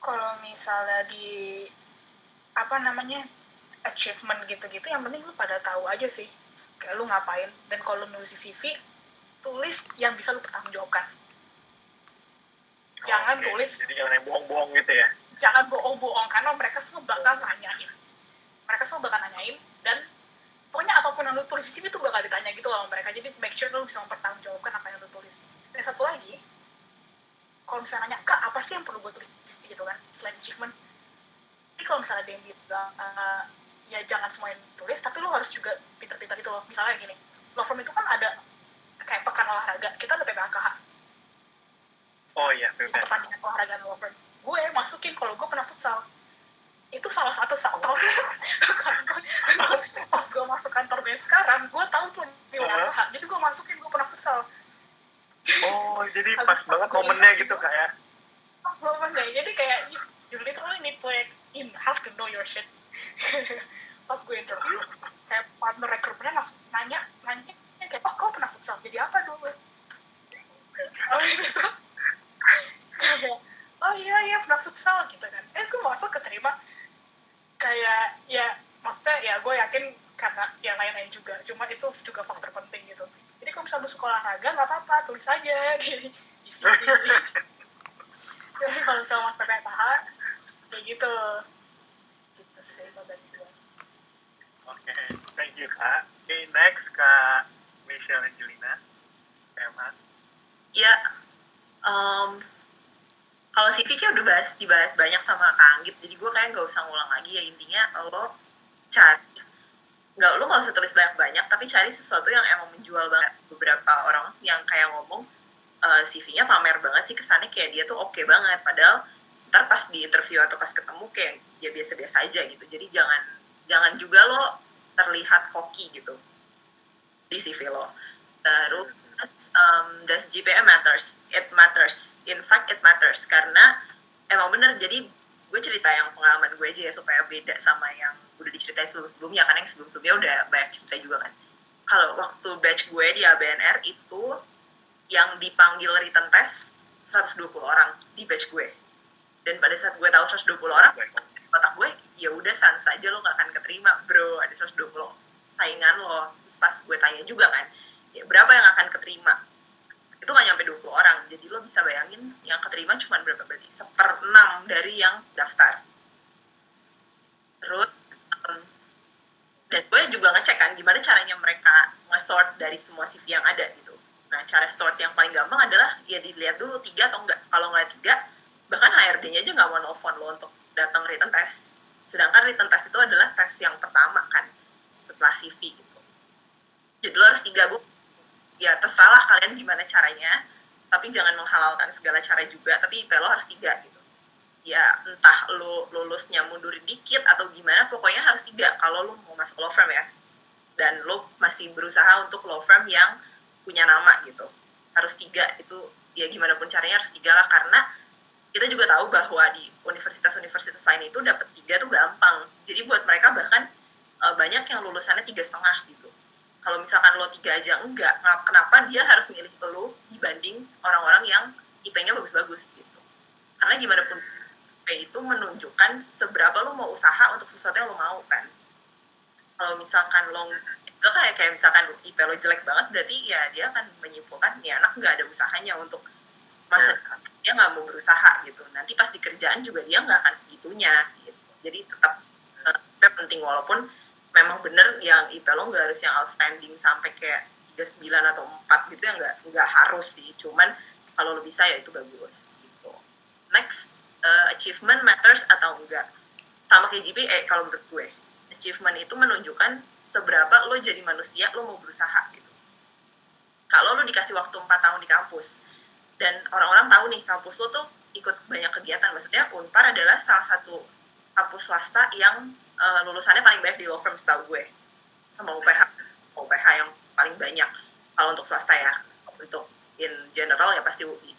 kalau misalnya di apa namanya achievement gitu-gitu, yang penting lu pada tahu aja sih kayak lu ngapain, dan kalau lu nulis di CV tulis yang bisa lu pertanggungjawabkan. Jangan Oke. tulis, Jadi jangan yang bohong-bohong gitu ya. jangan bohong-bohong, karena mereka semua bakal nanyain. Dan pokoknya apapun yang lu tulis di CV itu bakal ditanya gitu sama mereka. Jadi make sure lu bisa mempertanggungjawabkan apa yang lu tulis. Dan satu lagi, kalau misalnya nanya, Kak, apa sih yang perlu gue tulis gitu kan, selain achievement? Jadi kalau misalnya ada yang bilang, ya jangan semua yang tulis, tapi lu harus juga pintar-pintar gitu loh. Misalnya gini, law firm itu kan ada kayak pekan olahraga, kita ada PPAKH, Oh iya, itu bebas. pertandingan olahraga law firm. Gue masukin kalau gue pernah futsal. Itu salah satu faktor. Pas gue masuk kantor gue sekarang, gue tahu tuh di PPAKH, jadi gue masukin gue pernah futsal. Oh, jadi Habis pas pas banget gue momennya interview, gitu kayak. Pas momennya, jadi kayak you literally need to like, you have to know your shit. Pas gue interview, kayak partner recruitment langsung nanya kayak, oh kau pernah futsal, jadi apa dulu? Habis itu kayak, oh iya pernah futsal gitu kan. Gue masuk keterima, kayak ya maksudnya ya gue yakin karena yang lain-lain juga, cuma itu juga faktor penting gitu. Jadi kalau misalnya lu suka olahraga nggak apa-apa, tulis aja di CV. Jadi kalau misalnya mas PPKH kayak gitu sih kalau dari gue. Oke, thank you Kak. Oke, next Kak Michelle Angelina, SMA. Ya, kalau CV kayak udah dibahas banyak sama Kak Anggit, jadi gue kayak nggak usah ngulang lagi ya. Intinya lo cari, lo nggak usah tulis banyak-banyak, tapi cari sesuatu yang emang menjual banget. Beberapa orang yang kayak ngomong CV-nya pamer banget sih, kesannya kayak dia tuh oke banget, padahal ntar pas di interview atau pas ketemu kayak ya biasa-biasa aja gitu. Jadi jangan juga lo terlihat cocky gitu di CV lo. Terus does GPA matters? It matters. In fact, it matters. Karena emang bener, jadi gue cerita yang pengalaman gue aja ya, supaya beda sama yang udah diceritain sebelum-sebelumnya, karena yang sebelum-sebelumnya udah banyak cerita juga kan. Kalau waktu batch gue di ABNR itu, yang dipanggil written test 120 orang di batch gue. Dan pada saat gue tahu 120 orang, otak gue, ya udah sans aja, lo gak akan keterima, bro. Ada 120 saingan lo. Terus pas gue tanya juga kan, ya berapa yang akan keterima? Itu gak nyampe 20 orang. Jadi lo bisa bayangin yang keterima cuma berapa, berarti 1/6 dari yang daftar. Terus dan gue juga ngecek kan gimana caranya mereka nge-sort dari semua CV yang ada gitu. Nah, cara sort yang paling gampang adalah ya dilihat dulu 3 atau enggak. Kalau nggak 3, bahkan HRD-nya aja nggak mau nelfon lo untuk datang written test. Sedangkan written test itu adalah tes yang pertama kan, setelah CV gitu. Jadi lo harus 3, gue ya terserah lah kalian gimana caranya, tapi jangan menghalalkan segala cara juga, tapi IP lo harus 3 gitu. Ya entah lo lulusnya mundurin dikit atau gimana, pokoknya harus 3 kalau lo mau masuk law firm ya. Dan lo masih berusaha untuk law firm yang punya nama gitu. Harus 3 itu, ya gimana pun caranya harus 3 lah, karena kita juga tahu bahwa di universitas-universitas lain itu dapat 3 tuh gampang. Jadi buat mereka bahkan banyak yang lulusannya 3,5 gitu. Kalau misalkan lo 3 aja enggak, kenapa dia harus milih lo dibanding orang-orang yang IP-nya bagus-bagus gitu. Karena gimana pun IP itu menunjukkan seberapa lo mau usaha untuk sesuatu yang lo mau kan. Kalau misalkan lo itu kayak misalkan IP lo jelek banget, berarti ya dia akan menyimpulkan nih anak nggak ada usahanya untuk masa dia nggak mau berusaha gitu. Nanti pas di kerjaan juga dia nggak akan segitunya gitu. Jadi tetap IP penting, walaupun memang bener yang IP lo nggak harus yang outstanding sampai kayak 39 atau 4 gitu ya, nggak harus sih. Cuman kalau lo bisa ya itu bagus gitu. Next, achievement matters atau enggak? Sama kayak GPA kalau menurut gue. Achievement itu menunjukkan seberapa lo jadi manusia, lo mau berusaha gitu. Kalau lo dikasih waktu 4 tahun di kampus, dan orang-orang tahu nih kampus lo tuh ikut banyak kegiatan, maksudnya Unpar adalah salah satu kampus swasta yang lulusannya paling banyak di law firm setahu gue, sama UPH yang paling banyak kalau untuk swasta ya. Untuk in general ya pasti UI.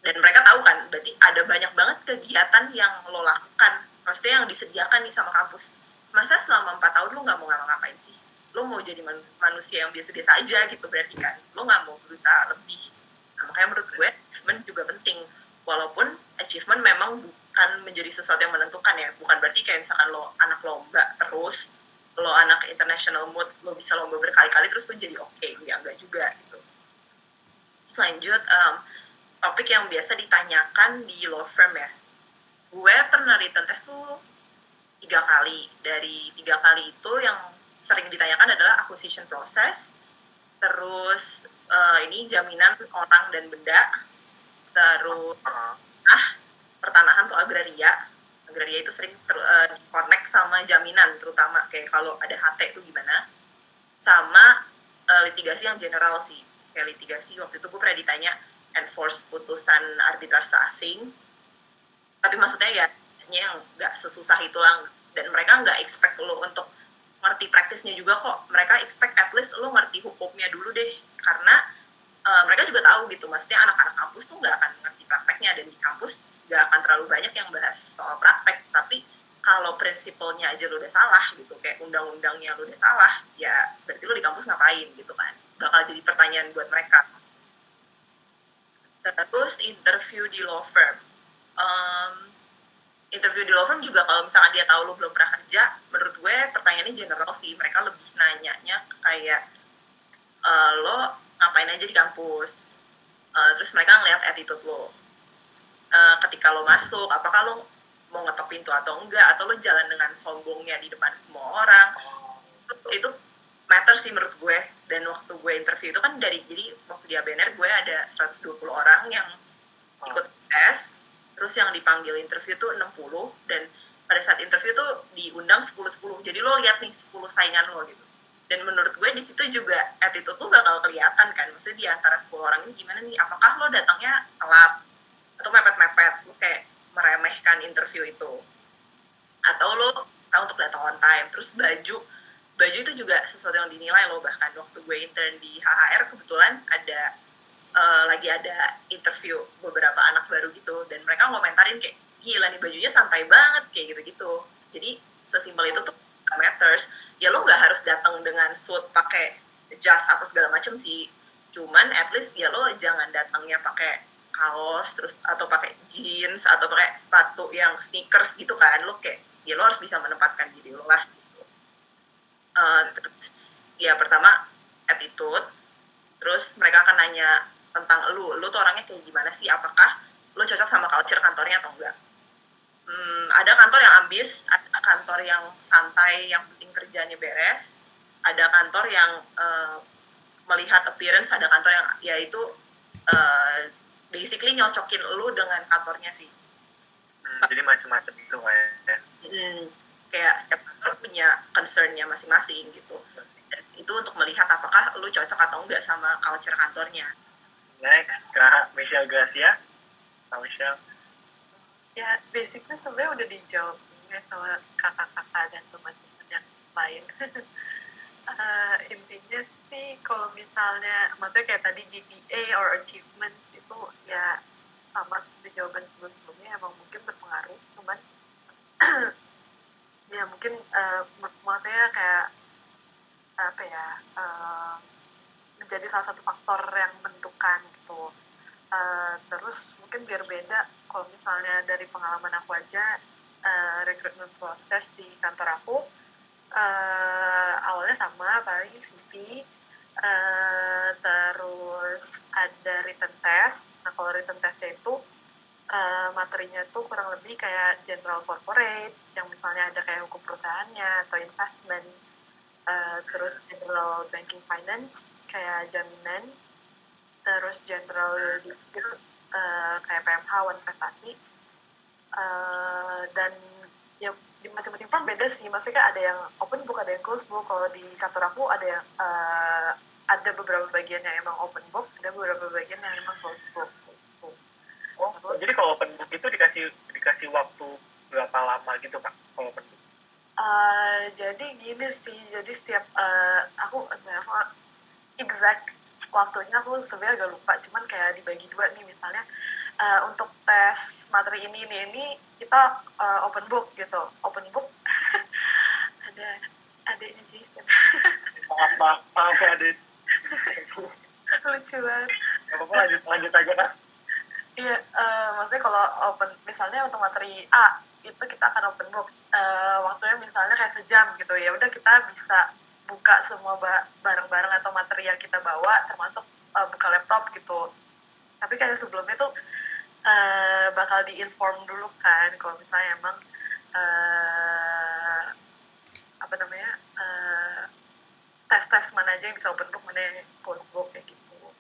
Dan mereka tahu kan, berarti ada banyak banget kegiatan yang lo lakukan, maksudnya yang disediakan nih sama kampus. Masa selama 4 tahun lo nggak mau ngapa-ngapain sih? lo mau jadi manusia yang biasa-biasa aja gitu berarti kan, lo nggak mau berusaha lebih. Nah, makanya menurut gue achievement juga penting, walaupun achievement memang bukan menjadi sesuatu yang menentukan ya, bukan berarti kayak misalkan lo anak lomba terus, lo anak international mood, lo bisa lomba berkali-kali terus lo jadi oke, ya enggak juga gitu. Selanjut, topik yang biasa ditanyakan di law firm ya, gue pernah written test tuh 3 kali. Dari 3 kali itu yang sering ditanyakan adalah acquisition process, terus ini jaminan orang dan benda, terus pertanahan tuh agraria itu sering connect sama jaminan, terutama kayak kalau ada HT itu gimana, sama litigasi yang general sih. Kayak litigasi waktu itu gue pernah ditanya enforce putusan arbitrase asing, tapi maksudnya ya yang nggak sesusah itulah, dan mereka nggak expect lo untuk ngerti praktisnya juga kok, mereka expect at least lo ngerti hukumnya dulu deh, karena mereka juga tahu gitu, maksudnya anak-anak kampus tuh nggak akan ngerti prakteknya, dan di kampus nggak akan terlalu banyak yang bahas soal praktek, tapi kalau prinsipalnya aja lo udah salah gitu, kayak undang-undangnya lo udah salah, ya berarti lo di kampus ngapain gitu kan, bakal jadi pertanyaan buat mereka. Terus interview di law firm, interview di law firm juga kalau misalkan dia tahu lo belum pernah kerja, menurut gue pertanyaannya general sih, mereka lebih nanyanya kayak lo ngapain aja di kampus, terus mereka ngeliat attitude lo, ketika lo masuk apakah lo mau ngetok pintu atau enggak, atau lo jalan dengan sombongnya di depan semua orang. Itu matter sih menurut gue. Dan waktu gue interview itu kan jadi waktu di ABNR gue ada 120 orang yang ikut tes, terus yang dipanggil interview tuh 60, dan pada saat interview tuh diundang 10-10, jadi lo lihat nih 10 saingan lo gitu. Dan menurut gue di situ juga attitude tuh bakal kelihatan kan, maksudnya di antara 10 orang ini gimana nih, apakah lo datangnya telat atau mepet-mepet, lo kayak meremehkan interview itu, atau lo tahu untuk datang on time. Terus baju itu juga sesuatu yang dinilai lo. Bahkan waktu gue intern di HHR kebetulan ada lagi ada interview beberapa anak baru gitu, dan mereka ngomentarin kayak gila nih bajunya santai banget kayak gitu-gitu. Jadi sesimpel itu tuh matters. Ya lo nggak harus datang dengan suit pakai jas apa segala macam sih, cuman at least ya lo jangan datangnya pakai kaos terus atau pakai jeans atau pakai sepatu yang sneakers gitu kan. Lo kayak ya lo harus bisa menempatkan diri lo lah gitu. Terus ya pertama attitude, terus mereka akan nanya tentang lu tuh orangnya kayak gimana sih, apakah lu cocok sama culture kantornya atau enggak. Ada kantor yang ambis, ada kantor yang santai, yang penting kerjanya beres, ada kantor yang melihat appearance, ada kantor yang yaitu basically nyocokin lu dengan kantornya sih. Jadi macam-macam itu ya. Kayak setiap kantor punya concern-nya masing-masing gitu. Dan itu untuk melihat apakah lu cocok atau enggak sama culture kantornya. Next, Kak Michelle Gracia. Kak Michelle. Ya, basically sebenarnya udah dijawab sebenarnya sama kakak-kakak dan teman-teman yang lain. Intinya sih kalau misalnya, maksudnya kayak tadi GPA or achievements itu ya sama seperti jawaban sebelum-sebelumnya, emang mungkin berpengaruh, cuman ya mungkin maksudnya kayak apa ya, menjadi salah satu faktor yang menentukan gitu. Terus mungkin biar beda, kalau misalnya dari pengalaman aku aja, recruitment proses di kantor aku awalnya sama, paling CV, terus ada written test. Nah kalau written testnya itu materinya tuh kurang lebih kayak general corporate, yang misalnya ada kayak hukum perusahaannya atau investment, terus general banking finance kayak jaminan, terus general legal kayak PMH, investasi, dan ya di masing-masing firm beda sih, maksudnya ada yang open book, ada yang close book. Kalau di kantor aku ada yang ada beberapa bagian yang emang open book, ada beberapa bagian yang emang close book. Jadi kalau open book itu dikasih waktu berapa lama gitu Kak kalau open book? Jadi gini sih, jadi setiap aku exact waktunya aku sebenarnya agak lupa, cuman kayak dibagi dua nih, misalnya untuk tes materi ini kita open book gitu, open book ada ini Jason. Maaf ya Adit. Lucu banget. Gak apa-apa, lanjut aja Kak. Iya, maksudnya kalau open, misalnya untuk materi A, itu kita akan open book. Waktunya misalnya kayak sejam gitu, ya udah kita bisa buka semua barang-barang atau materi yang kita bawa, termasuk buka laptop gitu. Tapi kayak sebelumnya tuh bakal di-inform dulu kan, kalau misalnya emang apa namanya, tes-tes mana aja yang bisa open book, mana yang close book, kayak gitu.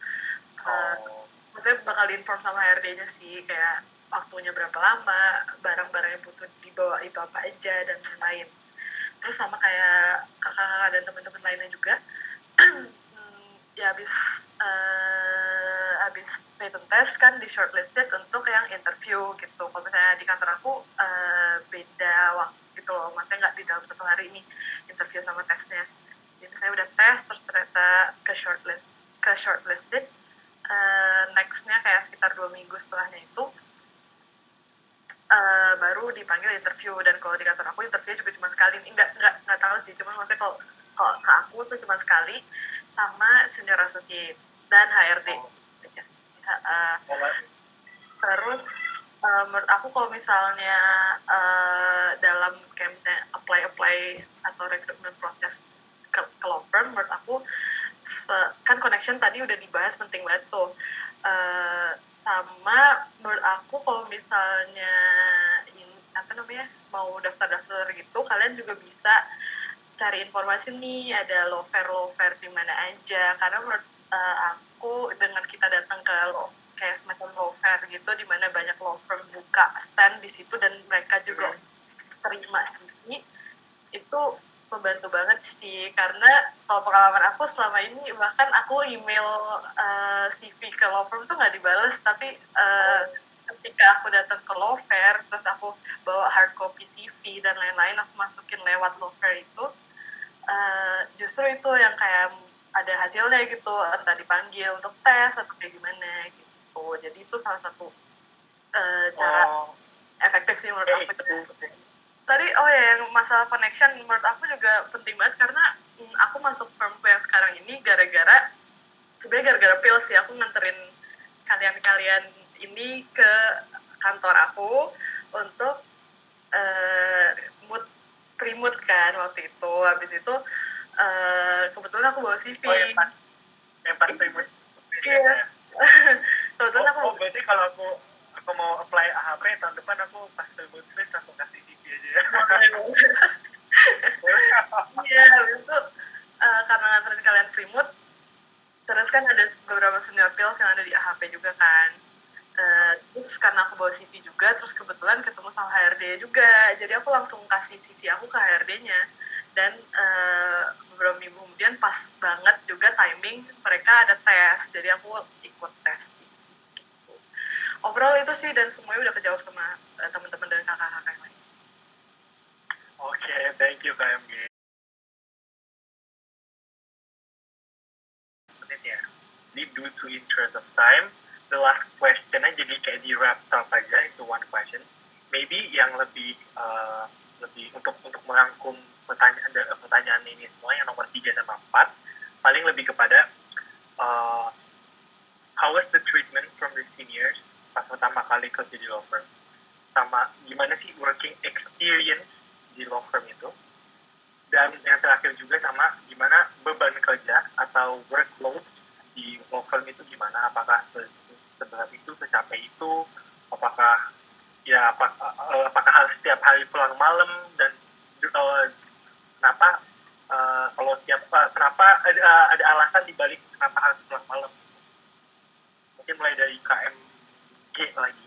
Maksudnya bakal di-inform sama HRD-nya sih, kayak waktunya berapa lama, barang-barang yang butuh dibawa itu apa aja, dan lain-lain. Terus sama kayak kakak-kakak dan teman-teman lainnya juga, ya habis written test kan di shortlisted untuk yang interview gitu. Kalau misalnya di kantor aku beda waktu gitu loh, maksudnya nggak di dalam satu hari ini interview sama tesnya. Jadi saya udah tes, terus ternyata ke shortlisted. Nextnya kayak sekitar 2 minggu setelahnya itu baru dipanggil interview. Dan kalau di kantor aku interview juga cuma sekali, nggak tahu sih, cuma maksudnya kalau ke aku tuh cuma sekali sama senior associate dan HRD. Terus menurut aku kalau misalnya dalam kayak apply atau recruitment proses ke law firm, menurut aku kan connection tadi udah dibahas, penting banget tuh. Sama menurut aku kalau misalnya mau daftar gitu, kalian juga bisa cari informasi nih, ada law fair di mana aja. Karena menurut aku dengan kita datang ke kayak semacam law fair gitu, di mana banyak law firm buka stand di situ dan mereka juga terima CV, itu membantu banget sih. Karena kalau pengalaman aku selama ini, bahkan aku email CV ke law firm tuh nggak dibales, tapi ketika aku datang ke law fair, terus aku bawa hard copy CV dan lain-lain, aku masukin lewat law fair itu, justru itu yang kayak ada hasilnya gitu, entah dipanggil untuk tes atau kayak gimana gitu. Jadi itu salah satu cara efektif sih menurut aku. Tadi yang masalah connection menurut aku juga penting banget, karena aku masuk firmku yang sekarang ini gara-gara Pils sih. Aku nganterin kalian ini ke kantor aku untuk pre-mood kan waktu itu. Habis itu kebetulan aku bawa CV. Yang pas pre-mood. Iya. Kebetulan aku berarti kalau aku mau apply AHP tahun depan, aku pas pre-mood langsung kasih CV aja ya. Iya, habis itu karena nganterin kalian pre-mood, terus kan ada beberapa senior Pils yang ada di AHP juga kan. Terus karena aku bawa CV juga, terus kebetulan ketemu sama HRD juga, jadi aku langsung kasih CV aku ke HRD-nya. Dan beberapa minggu kemudian pas banget juga timing mereka ada tes, jadi aku ikut tes gitu. Overall itu sih, dan semuanya udah kejawab sama teman-teman dan kakak-kakak yang lain. Oke, thank you KMG. Due to interest of time, the last question aja jadi kayak di wrap up aja, itu one question. Maybe yang lebih untuk merangkum pertanyaan ini semua, yang nomor 3 sama 4, paling lebih kepada how was the treatment from the seniors pas pertama kali kerja di law firm, sama gimana sih working experience di law firm itu, dan yang terakhir juga sama gimana beban kerja atau workload di law firm itu gimana, apakah seberat itu, secapek itu, apakah harus setiap hari pulang malam, dan kenapa kenapa ada alasan dibalik kenapa harus pulang malam. Mungkin mulai dari KMG lagi.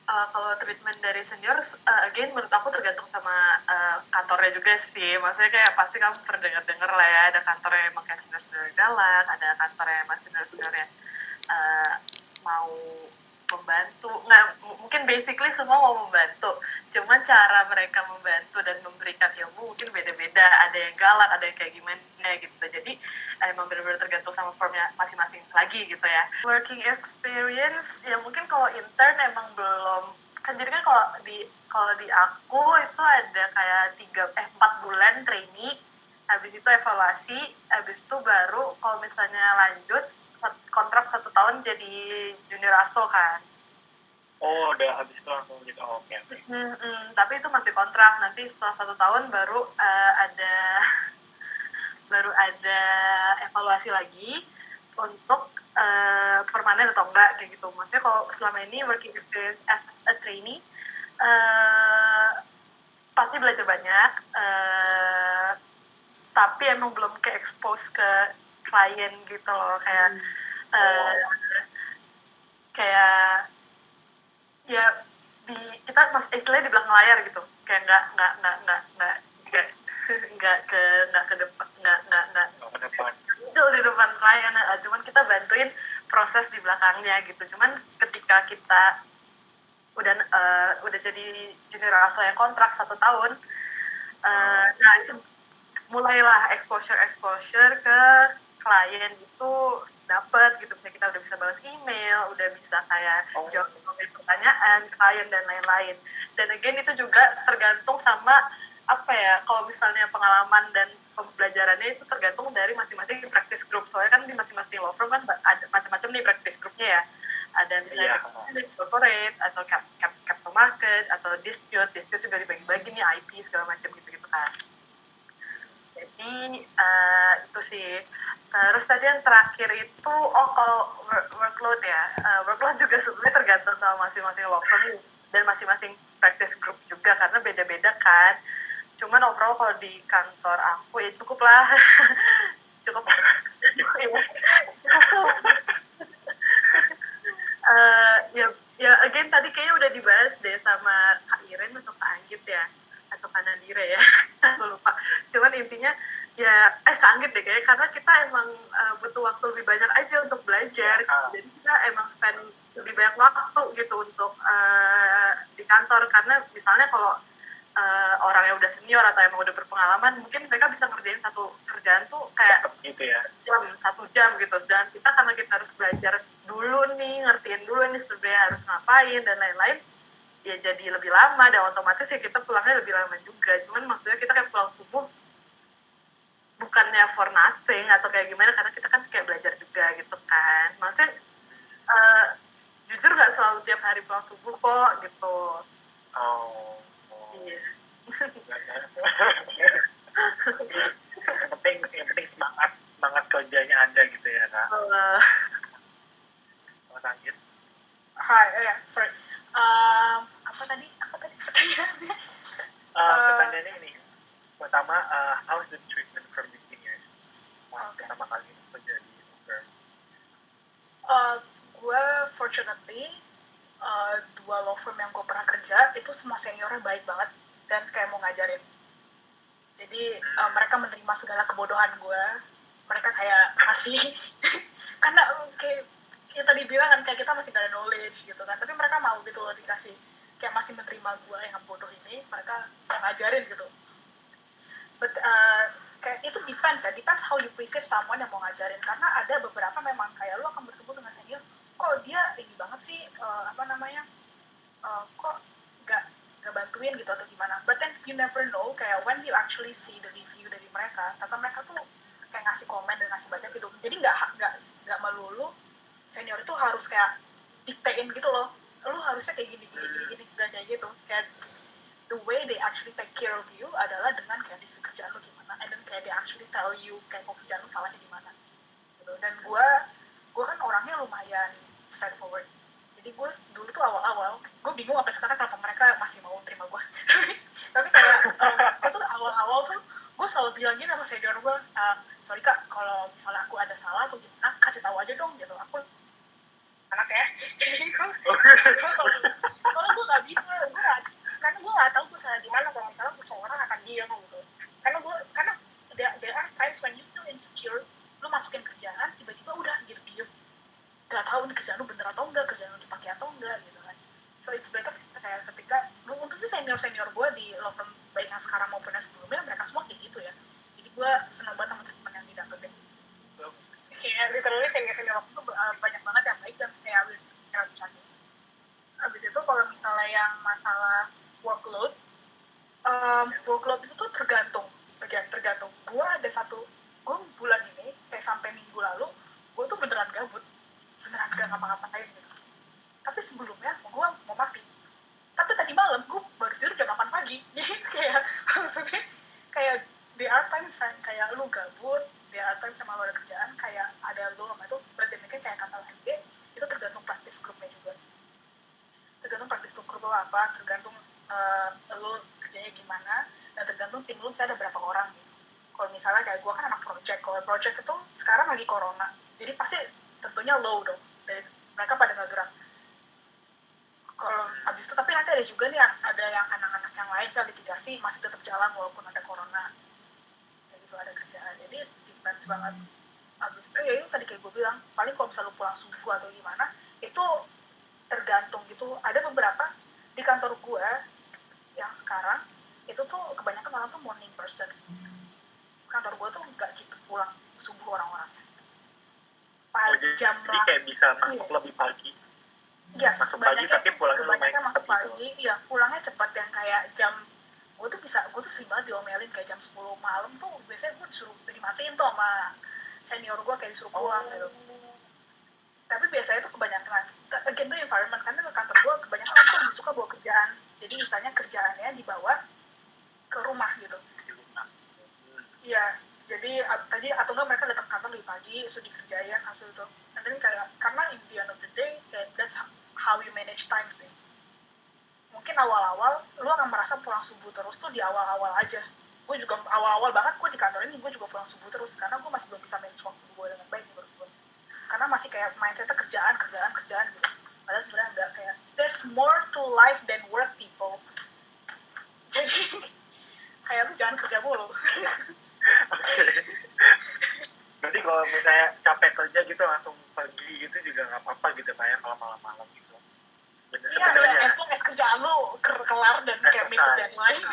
Kalau treatment dari senior, again menurut aku tergantung sama kantornya juga sih. Maksudnya kayak pasti kamu pernah dengar lah ya, ada kantor yang emang kayak senior-senior galak, ada kantor yang emang senior-senior yang mau membantu. Nggak, mungkin basically semua mau membantu, cuma cara mereka membantu dan memberikan ilmu mungkin beda-beda. Ada yang galak, ada yang kayak gimana gitu. Jadi emang benar-benar tergantung sama firmnya masing-masing lagi gitu ya. Working experience ya mungkin kalau intern emang belum kan, jadi kan kalau di aku itu ada kayak 4 bulan trainee, habis itu evaluasi, habis itu baru kalau misalnya lanjut kontrak 1 tahun jadi junior aso kan. Oh, udah habis itu langsung gitu. Oh, oke. Tapi itu masih kontrak, nanti setelah 1 tahun baru ada evaluasi lagi untuk permanen atau enggak kayak gitu. Maksudnya kalau selama ini working experience as a trainee pasti belajar banyak, tapi emang belum ke expose ke klien gitu loh, kayak ya kita istilahnya di belakang layar gitu, kayak nggak ke depan, nggak muncul di depan klien, cuman kita bantuin proses di belakangnya gitu. Cuman ketika kita udah jadi junior aso yang kontrak 1 tahun, nah itu mulailah exposure ke klien itu dapet gitu. Misalnya kita udah bisa balas email, udah bisa kayak jawab pertanyaan klien dan lain-lain. Dan again itu juga tergantung sama apa ya, kalau misalnya pengalaman dan pembelajarannya itu tergantung dari masing-masing practice group. Soalnya kan di masing-masing law firm kan ada macam-macam nih practice groupnya ya. Ada misalnya corporate atau capital market atau dispute juga dibagi-bagi nih, IP segala macam gitu-gitu kan. Jadi itu sih. Terus tadi yang terakhir itu, kalau workload ya, workload juga sebenarnya tergantung sama masing-masing law firm dan masing-masing practice group juga, karena beda-beda kan. Cuman overall kalau di kantor aku ya cukup lah. cukup ya again tadi kayaknya udah dibahas deh sama Kak Iren atau Kak Anggit ya, atau Kak Nadira ya. Aku lupa. Cuman intinya ya Kak Anggit deh kayaknya, karena kita emang butuh waktu lebih banyak aja untuk belajar. Jadi kita emang spend lebih banyak waktu gitu untuk di kantor, karena misalnya kalau orang yang udah senior atau emang udah berpengalaman, mungkin mereka bisa ngerjain satu kerjaan tuh kayak gitu ya, 1 jam gitu. Sedangkan kita, karena kita harus belajar dulu nih, ngertiin dulu nih sebenarnya harus ngapain dan lain-lain, ya jadi lebih lama, dan otomatis ya kita pulangnya lebih lama juga. Cuman maksudnya kita kayak pulang subuh bukannya for nothing atau kayak gimana, karena kita kan kayak belajar juga gitu kan. Maksudnya jujur nggak selalu tiap hari pulang subuh kok gitu. Iya. yang penting semangat kerjanya ada gitu ya Kak. Lanjut. Sorry. Apa tadi pertanyaannya? Pertanyaannya ini, pertama, how's the treatment from the seniors? Pertama kali menjadi firm. Gue fortunately 2 law firm yang gue pernah kerja itu semua seniornya baik banget dan kayak mau ngajarin. Jadi mereka menerima segala kebodohan gue. Mereka kayak masih karena kayak tadi bilang kan kayak kita masih gak ada knowledge gitu kan, tapi mereka mau gitu loh dikasih, kayak masih menerima gue yang bodoh ini, mereka mau ngajarin gitu. But kayak itu depends how you perceive someone yang mau ngajarin, karena ada beberapa memang kayak lu akan bertemu dengan senior, kok dia ini banget sih, kok nggak bantuin gitu atau gimana. But then you never know, kayak when you actually see the review dari mereka, kata mereka tuh kayak ngasih komen dan ngasih baca gitu. Jadi nggak melulu senior itu harus kayak diktein gitu loh, lu harusnya kayak gini dan kayak gitu. Kayak the way they actually take care of you adalah dengan kayak review kerjaan lu gimana, and then kayak they actually tell you kayak kerjaan lu salahnya di mana gitu. Dan gue kan orangnya lumayan straightforward, jadi gue dulu tuh awal-awal gue bingung sampai sekarang kenapa mereka masih mau terima gue. Tapi kayak itu awal-awal tuh gue selalu bilangin sama senior gue, sorry Kak, kalau misalnya aku ada salah atau gimana, kasih tahu aja dong gitu, aku anak ya. Jadi soalnya gue nggak bisa, karena gue nggak tahu gue salah di mana kalau misalnya seseorang akan diam gitu. Karena there are times when you feel insecure, lu masukin kerjaan tiba-tiba udah gitu diem, nggak tahu nih kerjaan lu bener atau enggak, kerjaan lu dipakai atau enggak gitu kan. So it's better kayak ketika lu, untuk senior gue di law firm baik yang sekarang maupun yang sebelumnya, mereka semua kayak gitu ya. Jadi gue senang banget sama teman yang tidak gede. Kayak literally senior aku tuh banyak banget yang baik dan kayak bercanda. Habis itu kalau misalnya yang masalah workload itu tuh tergantung. bagian tergantung. Gue bulan ini kayak sampai minggu lalu gue tuh beneran gabut, beneran gak ngapa-ngapain gitu. Tapi sebelumnya gue mau mati. Tapi tadi malam gue baru tidur jam 8 pagi. Jadi kayak maksudnya kayak there are times kayak lu gabut, there are times sama lu ada kerjaan, kayak ada lu sama itu. Berarti mungkin kayak kata MD itu tergantung praktis grupnya juga. Tergantung praktis grup lo apa, tergantung lu kerjanya gimana, dan tergantung tim lu misalnya ada berapa orang gitu. Kalau misalnya kayak gue kan anak project, kalau project itu sekarang lagi corona, jadi pasti tentunya low dong, dan mereka pada nggak gerak. Kalau habis itu, tapi nanti ada juga nih ada yang anak-anak yang lain misalnya litigasi masih tetap jalan walaupun ada corona, kayak gitu ada kerjaan. Jadi depends banget. Habis itu ya itu tadi kayak gue bilang, paling kalau misalnya lu pulang subuh atau gimana, itu tergantung gitu. Ada beberapa di kantor gue yang sekarang itu tuh kebanyakan orang tuh morning person. Kantor gue tuh nggak gitu pulang subuh orang-orangnya. Jam jadi kayak bisa masuk lebih pagi. Iya, masuk pagi tapi pulangnya kebanyakan masuk pagi, gitu. Iya pulangnya cepat yang kayak jam, gue tuh sering banget diomelin kayak jam 10 malam tuh, biasanya gue disuruh dimatiin tuh sama senior gue kayak disuruh pulang gitu. Tapi biasanya tuh kebanyakan, again tuh environment, karena kantor gue kebanyakan orang tuh lebih suka bawa kerjaan, jadi misalnya kerjaannya dibawa ke rumah gitu. Iya, jadi atau enggak mereka datang kantor lebih pagi, terus dikerjain hasil itu. Nanti kayak, karena in the end of the day, kayak that's how you manage time sih. Mungkin awal-awal, lu akan merasa pulang subuh terus tuh di awal-awal aja. Gue juga awal-awal banget, gue di kantor ini gue juga pulang subuh terus, karena gue masih belum bisa manage waktu gue dengan baik menurut gue. Karena masih kayak mindsetnya kerjaan gitu. Padahal sebenarnya enggak, kayak there's more to life than work, people. Jadi kayak lu jangan kerja mulu. Berarti kalau misalnya capek kerja gitu langsung pergi gitu juga nggak apa-apa gitu kayak kalau malam-malam gitu. Iya, as long as kerjaan lu kelar dan kayak meet the deadline.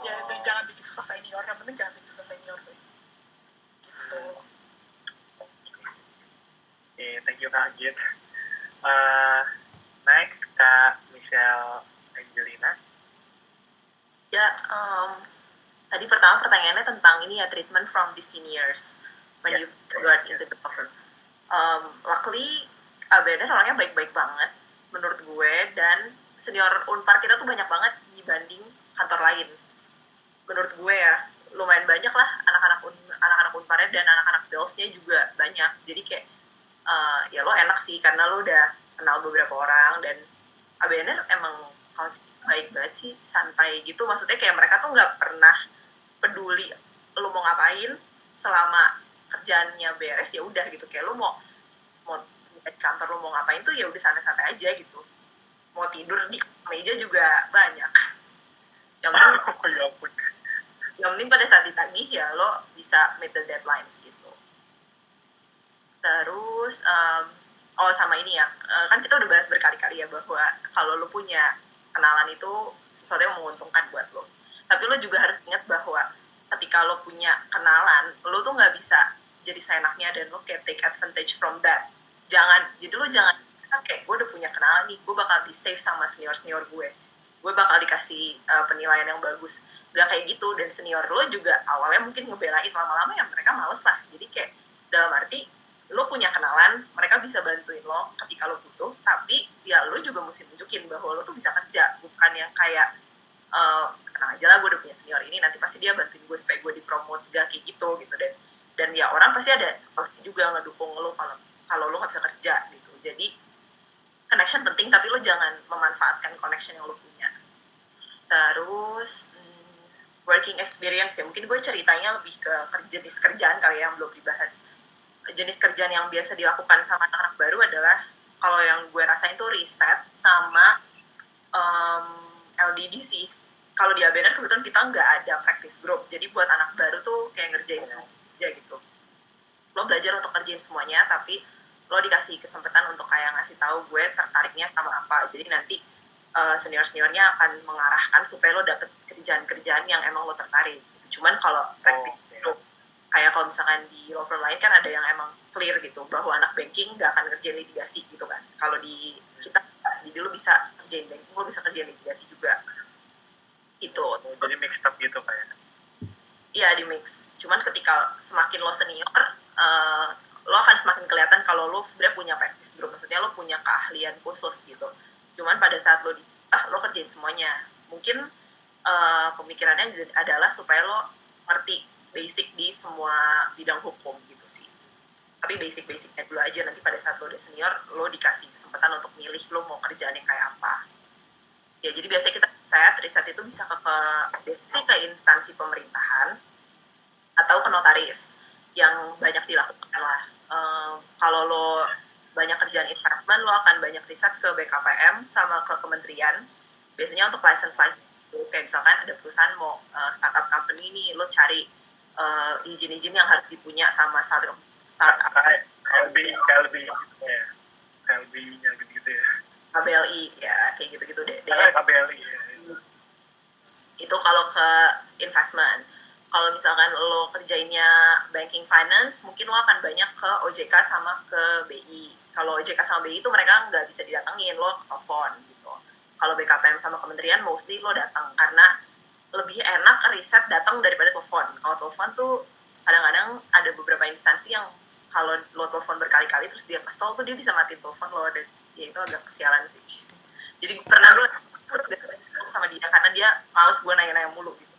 Ya, dan jangan bikin susah senior. Yang penting jangan bikin susah senior sih. Gitu. Thank you Kak Git. Next Kak Michelle Angelina. Ya, tadi pertama pertanyaannya tentang ini ya, treatment from the seniors when you got into the offer. Luckily, benar orangnya baik-baik banget menurut gue, dan senior Unpar kita tuh banyak banget dibanding kantor lain. Menurut gue ya, lumayan banyak lah anak-anak Unparnya, dan anak-anak Belsnya juga banyak. Jadi kayak ya lo enak sih karena lo udah kenal beberapa orang, dan ABNR emang baik banget sih, santai gitu. Maksudnya kayak mereka tuh nggak pernah peduli lo mau ngapain, selama kerjaannya beres ya udah gitu. Kayak lo mau di kantor lo mau ngapain tuh ya udah santai-santai aja gitu. Mau tidur di meja juga banyak. Yang penting pada saat ditagih ya lo bisa meet the deadlines gitu. Terus sama ini ya, kan kita udah bahas berkali-kali ya bahwa kalau lo punya kenalan itu sesuatu yang menguntungkan buat lo. Tapi lo juga harus ingat bahwa ketika lo punya kenalan, lo tuh nggak bisa jadi seenaknya dan lo kayak take advantage from that. Jadi lo jangan kayak gue udah punya kenalan nih, gue bakal di save sama senior gue bakal dikasih penilaian yang bagus. Gak kayak gitu, dan senior lo juga awalnya mungkin ngebelain, lama-lama ya mereka males lah. Jadi kayak dalam arti lo punya kenalan, mereka bisa bantuin lo ketika lo butuh, tapi ya lo juga mesti tunjukin bahwa lo tuh bisa kerja, bukan yang kayak tenang aja lah gue udah punya senior ini, nanti pasti dia bantuin gue supaya gue dipromote, gak kayak gitu. Dan ya orang pasti juga ngedukung lo kalau lo nggak bisa kerja gitu. Jadi connection penting, tapi lo jangan memanfaatkan connection yang lo punya. Terus working experience ya, mungkin gue ceritanya lebih ke jenis kerjaan kali ya yang belum dibahas. Jenis kerjaan yang biasa dilakukan sama anak-anak baru adalah, kalau yang gue rasain tuh riset sama LDD sih. Kalau di ABNR kebetulan kita nggak ada practice group, jadi buat anak baru tuh kayak ngerjain semuanya gitu. Lo belajar untuk ngerjain semuanya, tapi lo dikasih kesempatan untuk kayak ngasih tahu gue tertariknya sama apa. Jadi nanti senior-seniornya akan mengarahkan supaya lo dapet kerjaan-kerjaan yang emang lo tertarik gitu. Cuman kalau practice group, kayak kalau misalkan di law firm lain kan ada yang emang clear gitu bahwa anak banking gak akan ngerjain litigasi gitu kan. Kalau di kita, jadi lo bisa kerjain banking, lo bisa kerjain litigasi juga gitu. Jadi mixed up gitu kayak. Iya di mix. Cuman ketika semakin lo senior, lo akan semakin kelihatan kalau lo sebenarnya punya practice group. Maksudnya lo punya keahlian khusus gitu. Cuman pada saat lo kerjain semuanya. Mungkin pemikirannya adalah supaya lo ngerti basic di semua bidang hukum gitu sih. Tapi basic-basicnya dulu aja, nanti pada saat lo udah senior, lo dikasih kesempatan untuk milih lo mau kerjaan yang kayak apa. Ya, jadi biasanya riset itu bisa biasanya ke instansi pemerintahan atau ke notaris yang banyak dilakukan lah. Kalau lo banyak kerjaan investment, lo akan banyak riset ke BKPM sama ke kementerian. Biasanya untuk license kayak misalkan ada perusahaan mau startup company nih, lo cari izin-izin yang harus dipunya sama startup. KLB-nya gitu ya. KBLI ya, kayak gitu-gitu deh. KBLI ya. Itu kalau ke investment. Kalau misalkan lo kerjainnya banking finance, mungkin lo akan banyak ke OJK sama ke BI. Kalau OJK sama BI itu mereka nggak bisa didatengin, lo telepon gitu. Kalau BKPM sama kementerian, mostly lo datang karena lebih enak riset datang daripada telepon. Kalau telepon tuh kadang-kadang ada beberapa instansi yang kalau lo telepon berkali-kali terus dia kesel tuh dia bisa matiin telepon lo, dan ya itu agak kesialan sih. Jadi pernah lo sama dia karena dia males gue nanya-nanya mulu gitu.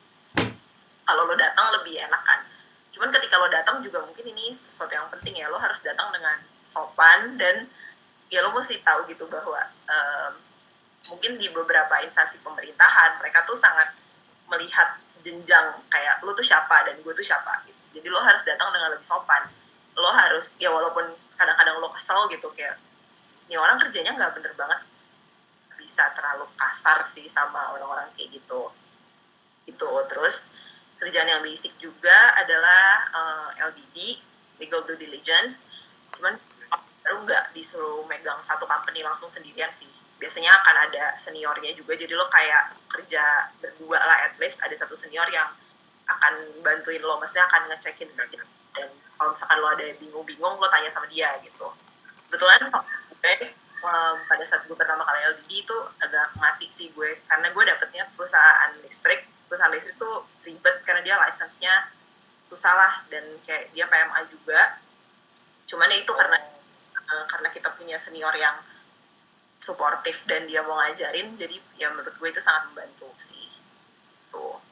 Kalau lo datang lebih enak kan. Cuman ketika lo datang juga mungkin ini sesuatu yang penting ya, lo harus datang dengan sopan dan ya lo mesti tahu gitu bahwa mungkin di beberapa instansi pemerintahan mereka tuh sangat melihat jenjang kayak lo tuh siapa dan gue tuh siapa gitu. Jadi lo harus datang dengan lebih sopan. Lo harus ya walaupun kadang-kadang lo kesel gitu kayak ini orang kerjanya nggak bener banget, bisa terlalu kasar sih sama orang-orang kayak gitu. Terus kerjaan yang basic juga adalah LDD, legal due diligence. Cuman baru nggak disuruh megang satu company langsung sendirian sih. Biasanya akan ada seniornya juga, jadi lo kayak kerja berdua lah, at least ada satu senior yang akan bantuin lo, maksudnya akan ngecekin kerja. Dan kalau misalkan lo ada bingung-bingung, lo tanya sama dia gitu. Kebetulan pada saat gue pertama kali LDD itu agak mati sih gue, karena gue dapetnya perusahaan listrik tuh ribet karena dia license-nya susah lah, dan kayak dia PMA juga. Cuman ya itu karena kita punya senior yang suportif dan dia mau ngajarin, jadi ya menurut gue itu sangat membantu sih gitu.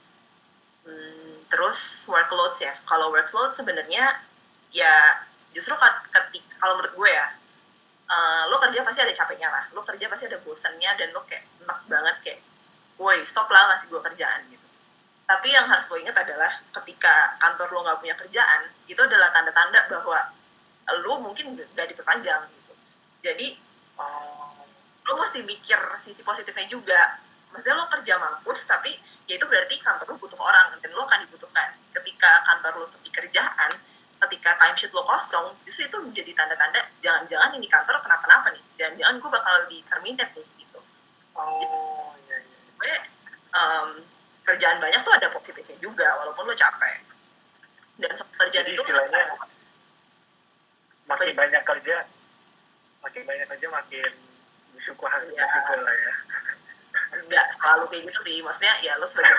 Terus workloads ya, kalau workload sebenarnya ya justru kalau menurut gue ya, lo kerja pasti ada capeknya lah, lo kerja pasti ada bosannya dan lo kayak enak banget kayak woi stop lah ngasih gue kerjaan gitu. Tapi yang harus lo ingat adalah ketika kantor lo nggak punya kerjaan, itu adalah tanda-tanda bahwa lo mungkin nggak diperpanjang gitu. Jadi lo mesti mikir sisi positifnya juga. Maksudnya lo kerja mampus, tapi ya itu berarti kantor lo butuh orang dan lo akan dibutuhkan. Ketika kantor lo sepi kerjaan, ketika timesheet lo kosong, justru itu menjadi tanda-tanda jangan-jangan ini kantor kenapa-napa nih, jangan-jangan gue bakal di-terminate nih gitu. Jadi, kerjaan banyak tuh ada positifnya juga walaupun lo capek. Dan kerjaan jadi itu makin banyak kerja makin bersyukur lah ya. Enggak selalu kayak gitu sih, maksudnya ya lo sebagai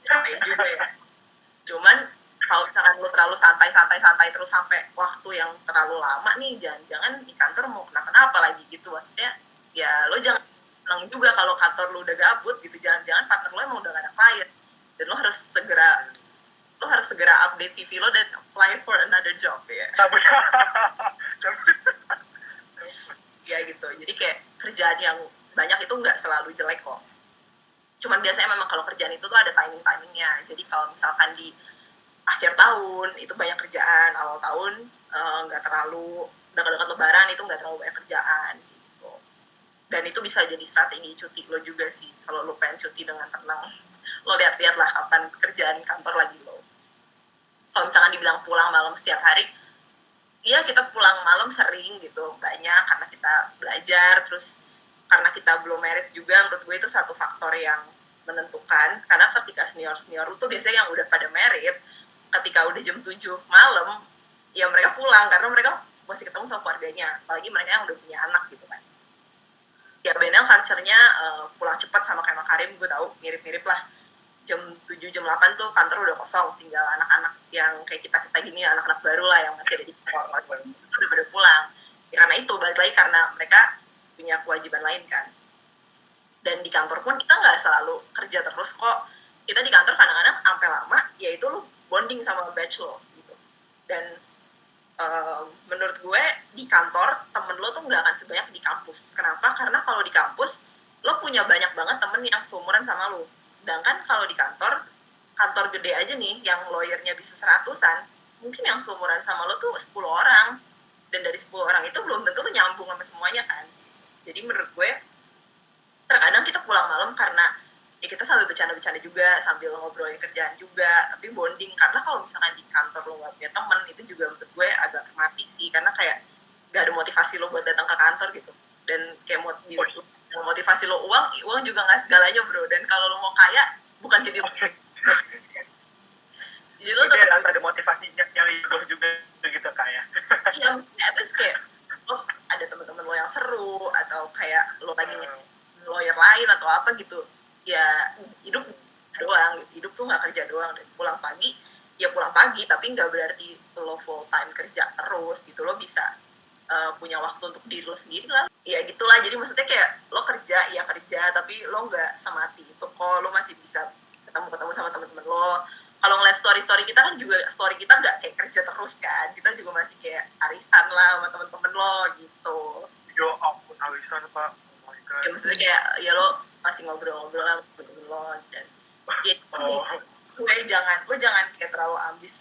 capek juga ya. Cuman kalau misalkan lo terlalu santai terus sampai waktu yang terlalu lama nih, jangan-jangan di kantor mau kenapa-napa lagi gitu. Maksudnya ya lo jangan senang juga kalau kantor lo udah gabut gitu, jangan-jangan partner lo emang udah gak ada klien dan lo harus segera update CV lo dan apply for another job ya. Ya gitu, jadi kayak kerjaan yang banyak itu nggak selalu jelek kok. Cuman biasanya memang kalau kerjaan itu tuh ada timingnya. Jadi kalau misalkan di akhir tahun itu banyak kerjaan, awal tahun nggak terlalu, dekat-dekat lebaran itu nggak terlalu banyak kerjaan gitu. Dan itu bisa jadi strategi cuti lo juga sih. Kalau lo pengen cuti dengan tenang, lo lihat-lihat lah kapan kerjaan kantor lagi lo. Kalau misalkan dibilang pulang malam setiap hari, iya kita pulang malam sering gitu, banyak karena kita belajar, terus karena kita belum merit juga, menurut gue itu satu faktor yang menentukan. Karena ketika senior-senior itu biasanya yang udah pada merit, ketika udah jam 7 malam, ya mereka pulang karena mereka masih ketemu sama keluarganya, apalagi mereka yang udah punya anak gitu kan. Ya BNL culture-nya pulang cepat sama kayak Makarim, gue tahu mirip-mirip lah. jam 7, jam 8 tuh kantor udah kosong, tinggal anak-anak yang kayak kita gini, anak-anak baru lah yang masih ada di kantor, udah pada pulang. Ya karena itu, balik lagi karena mereka punya kewajiban lain kan. Dan di kantor pun kita nggak selalu kerja terus kok. Kita di kantor kadang-kadang sampai lama, yaitu lu bonding sama batch lo gitu. Dan menurut gue di kantor temen lo tuh nggak akan sebanyak di kampus. Kenapa? Karena kalau di kampus lo punya banyak banget temen yang seumuran sama lo. Sedangkan kalau di kantor gede aja nih yang lawyernya bisa 100-an, mungkin yang seumuran sama lo tuh 10 orang. Dan dari 10 orang itu belum tentu lo nyambung sama semuanya kan. Jadi menurut gue terkadang kita pulang malam karena ya kita sambil bercanda-bercanda juga, sambil ngobrolin kerjaan juga, tapi bonding. Karena kalau misalkan di kantor lo gak punya temen, itu juga menurut gue agak mati sih, karena kayak gak ada motivasi lo buat datang ke kantor gitu. Dan kayak motivasi lo uang juga gak segalanya bro. Dan kalau lo mau kaya, bukan jadi lo. Jadi lo tetap ada motivasinya yang juga gitu kayak. Iya, atas kayak lo ada teman-teman lo yang seru, atau kayak lo lagi lawyer lain atau apa gitu. Ya hidup tuh nggak kerja doang, dan pulang pagi ya pulang pagi, tapi nggak berarti lo full time kerja terus gitu. Lo bisa punya waktu untuk diri lo sendiri lah, ya gitulah. Jadi maksudnya kayak lo kerja tapi lo nggak semati itu kok. Lo masih bisa ketemu sama teman-teman lo. Kalau ngeliat story kita kan juga, story kita nggak kayak kerja terus kan, kita juga masih kayak arisan lah sama teman-teman lo gitu. Yo ampun, arisan pak. Oh my God. Ya maksudnya kayak ya lo masih ngobrol-ngobrol lah sama lo, dan ya gue jangan kayak terlalu ambis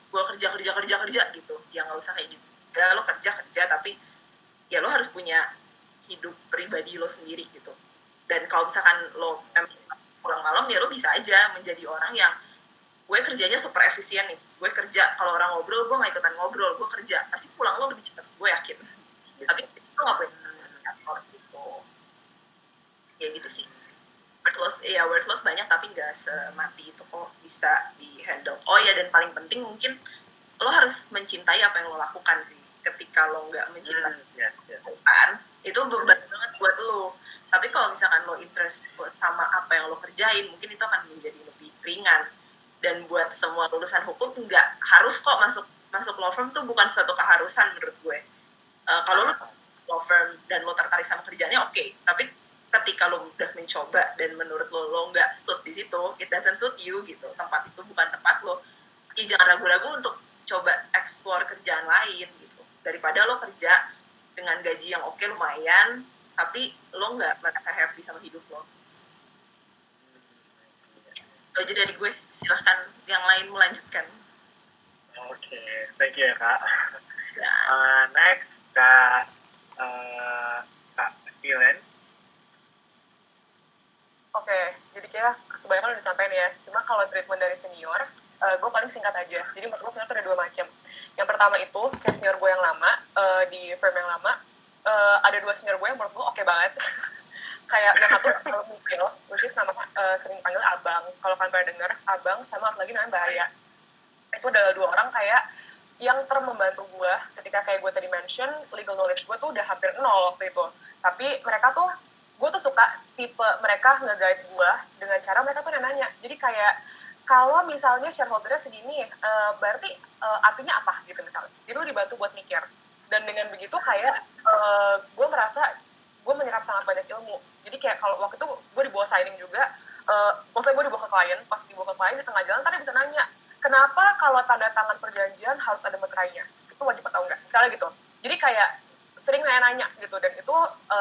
gue kerja gitu. Ya nggak usah kayak gitu ya. Lo kerja tapi ya lo harus punya hidup pribadi lo sendiri gitu. Dan kalau misalkan lo pulang malam, ya lo bisa aja menjadi orang yang gue kerjanya super efisien nih. Gue kerja, kalau orang ngobrol gue nggak ikutan ngobrol, gue kerja pasti pulang lo lebih cepat, gue yakin. Tapi itu nggak boleh kantor gitu. Ya gitu sih. Worthless banyak, tapi nggak semati itu kok, bisa di handle. Oh ya, dan paling penting mungkin lo harus mencintai apa yang lo lakukan sih. Ketika lo nggak mencintai itu beban banget buat lo. Tapi kalau misalkan lo interest sama apa yang lo kerjain, mungkin itu akan menjadi lebih ringan. Dan buat semua lulusan hukum, nggak harus kok masuk law firm tuh bukan suatu keharusan menurut gue. Kalau lo law firm dan lo tertarik sama kerjaannya, oke. Tapi ketika lo udah mencoba dan menurut lo nggak suit di situ, it doesn't suit you gitu, tempat itu bukan tempat lo, ya jangan ragu-ragu untuk coba explore kerjaan lain gitu. Daripada lo kerja dengan gaji yang oke, lumayan, tapi lo nggak merasa happy sama hidup lo. Itu aja dari gue, silahkan yang lain melanjutkan. Oke, thank you ya kak. Ya. Next, kak Ilen. Oke, jadi kayak sebanyak udah disampaikan ya. Cuma kalau treatment dari senior, gue paling singkat aja. Jadi menurut gue senior tuh ada dua macam. Yang pertama itu, kayak senior gue yang lama, di firm yang lama, ada dua senior gue yang menurut gue oke banget. Kayak yang satu, Miles, which is nama sering panggil Abang. Kalau kalian pernah denger, Abang sama lagi namanya Bahaya. Itu adalah dua orang kayak yang membantu gue ketika kayak gue tadi mention, legal knowledge gue tuh udah hampir nol waktu itu. Tapi mereka tuh, gue tuh suka tipe mereka nge-guide gue dengan cara mereka tuh nanya. Jadi kayak kalau misalnya shareholder-nya segini, berarti artinya apa gitu misalnya. Jadi lu dibantu buat mikir. Dan dengan begitu kayak gue merasa gue menyerap sangat banyak ilmu. Jadi kayak kalau waktu itu gue dibawa signing juga, maksudnya gue dibawa ke klien, pas dibawa ke klien di tengah jalan tadi bisa nanya, kenapa kalau tanda tangan perjanjian harus ada meterainya? Itu wajib atau enggak? Misalnya gitu. Jadi kayak sering nanya-nanya gitu, dan itu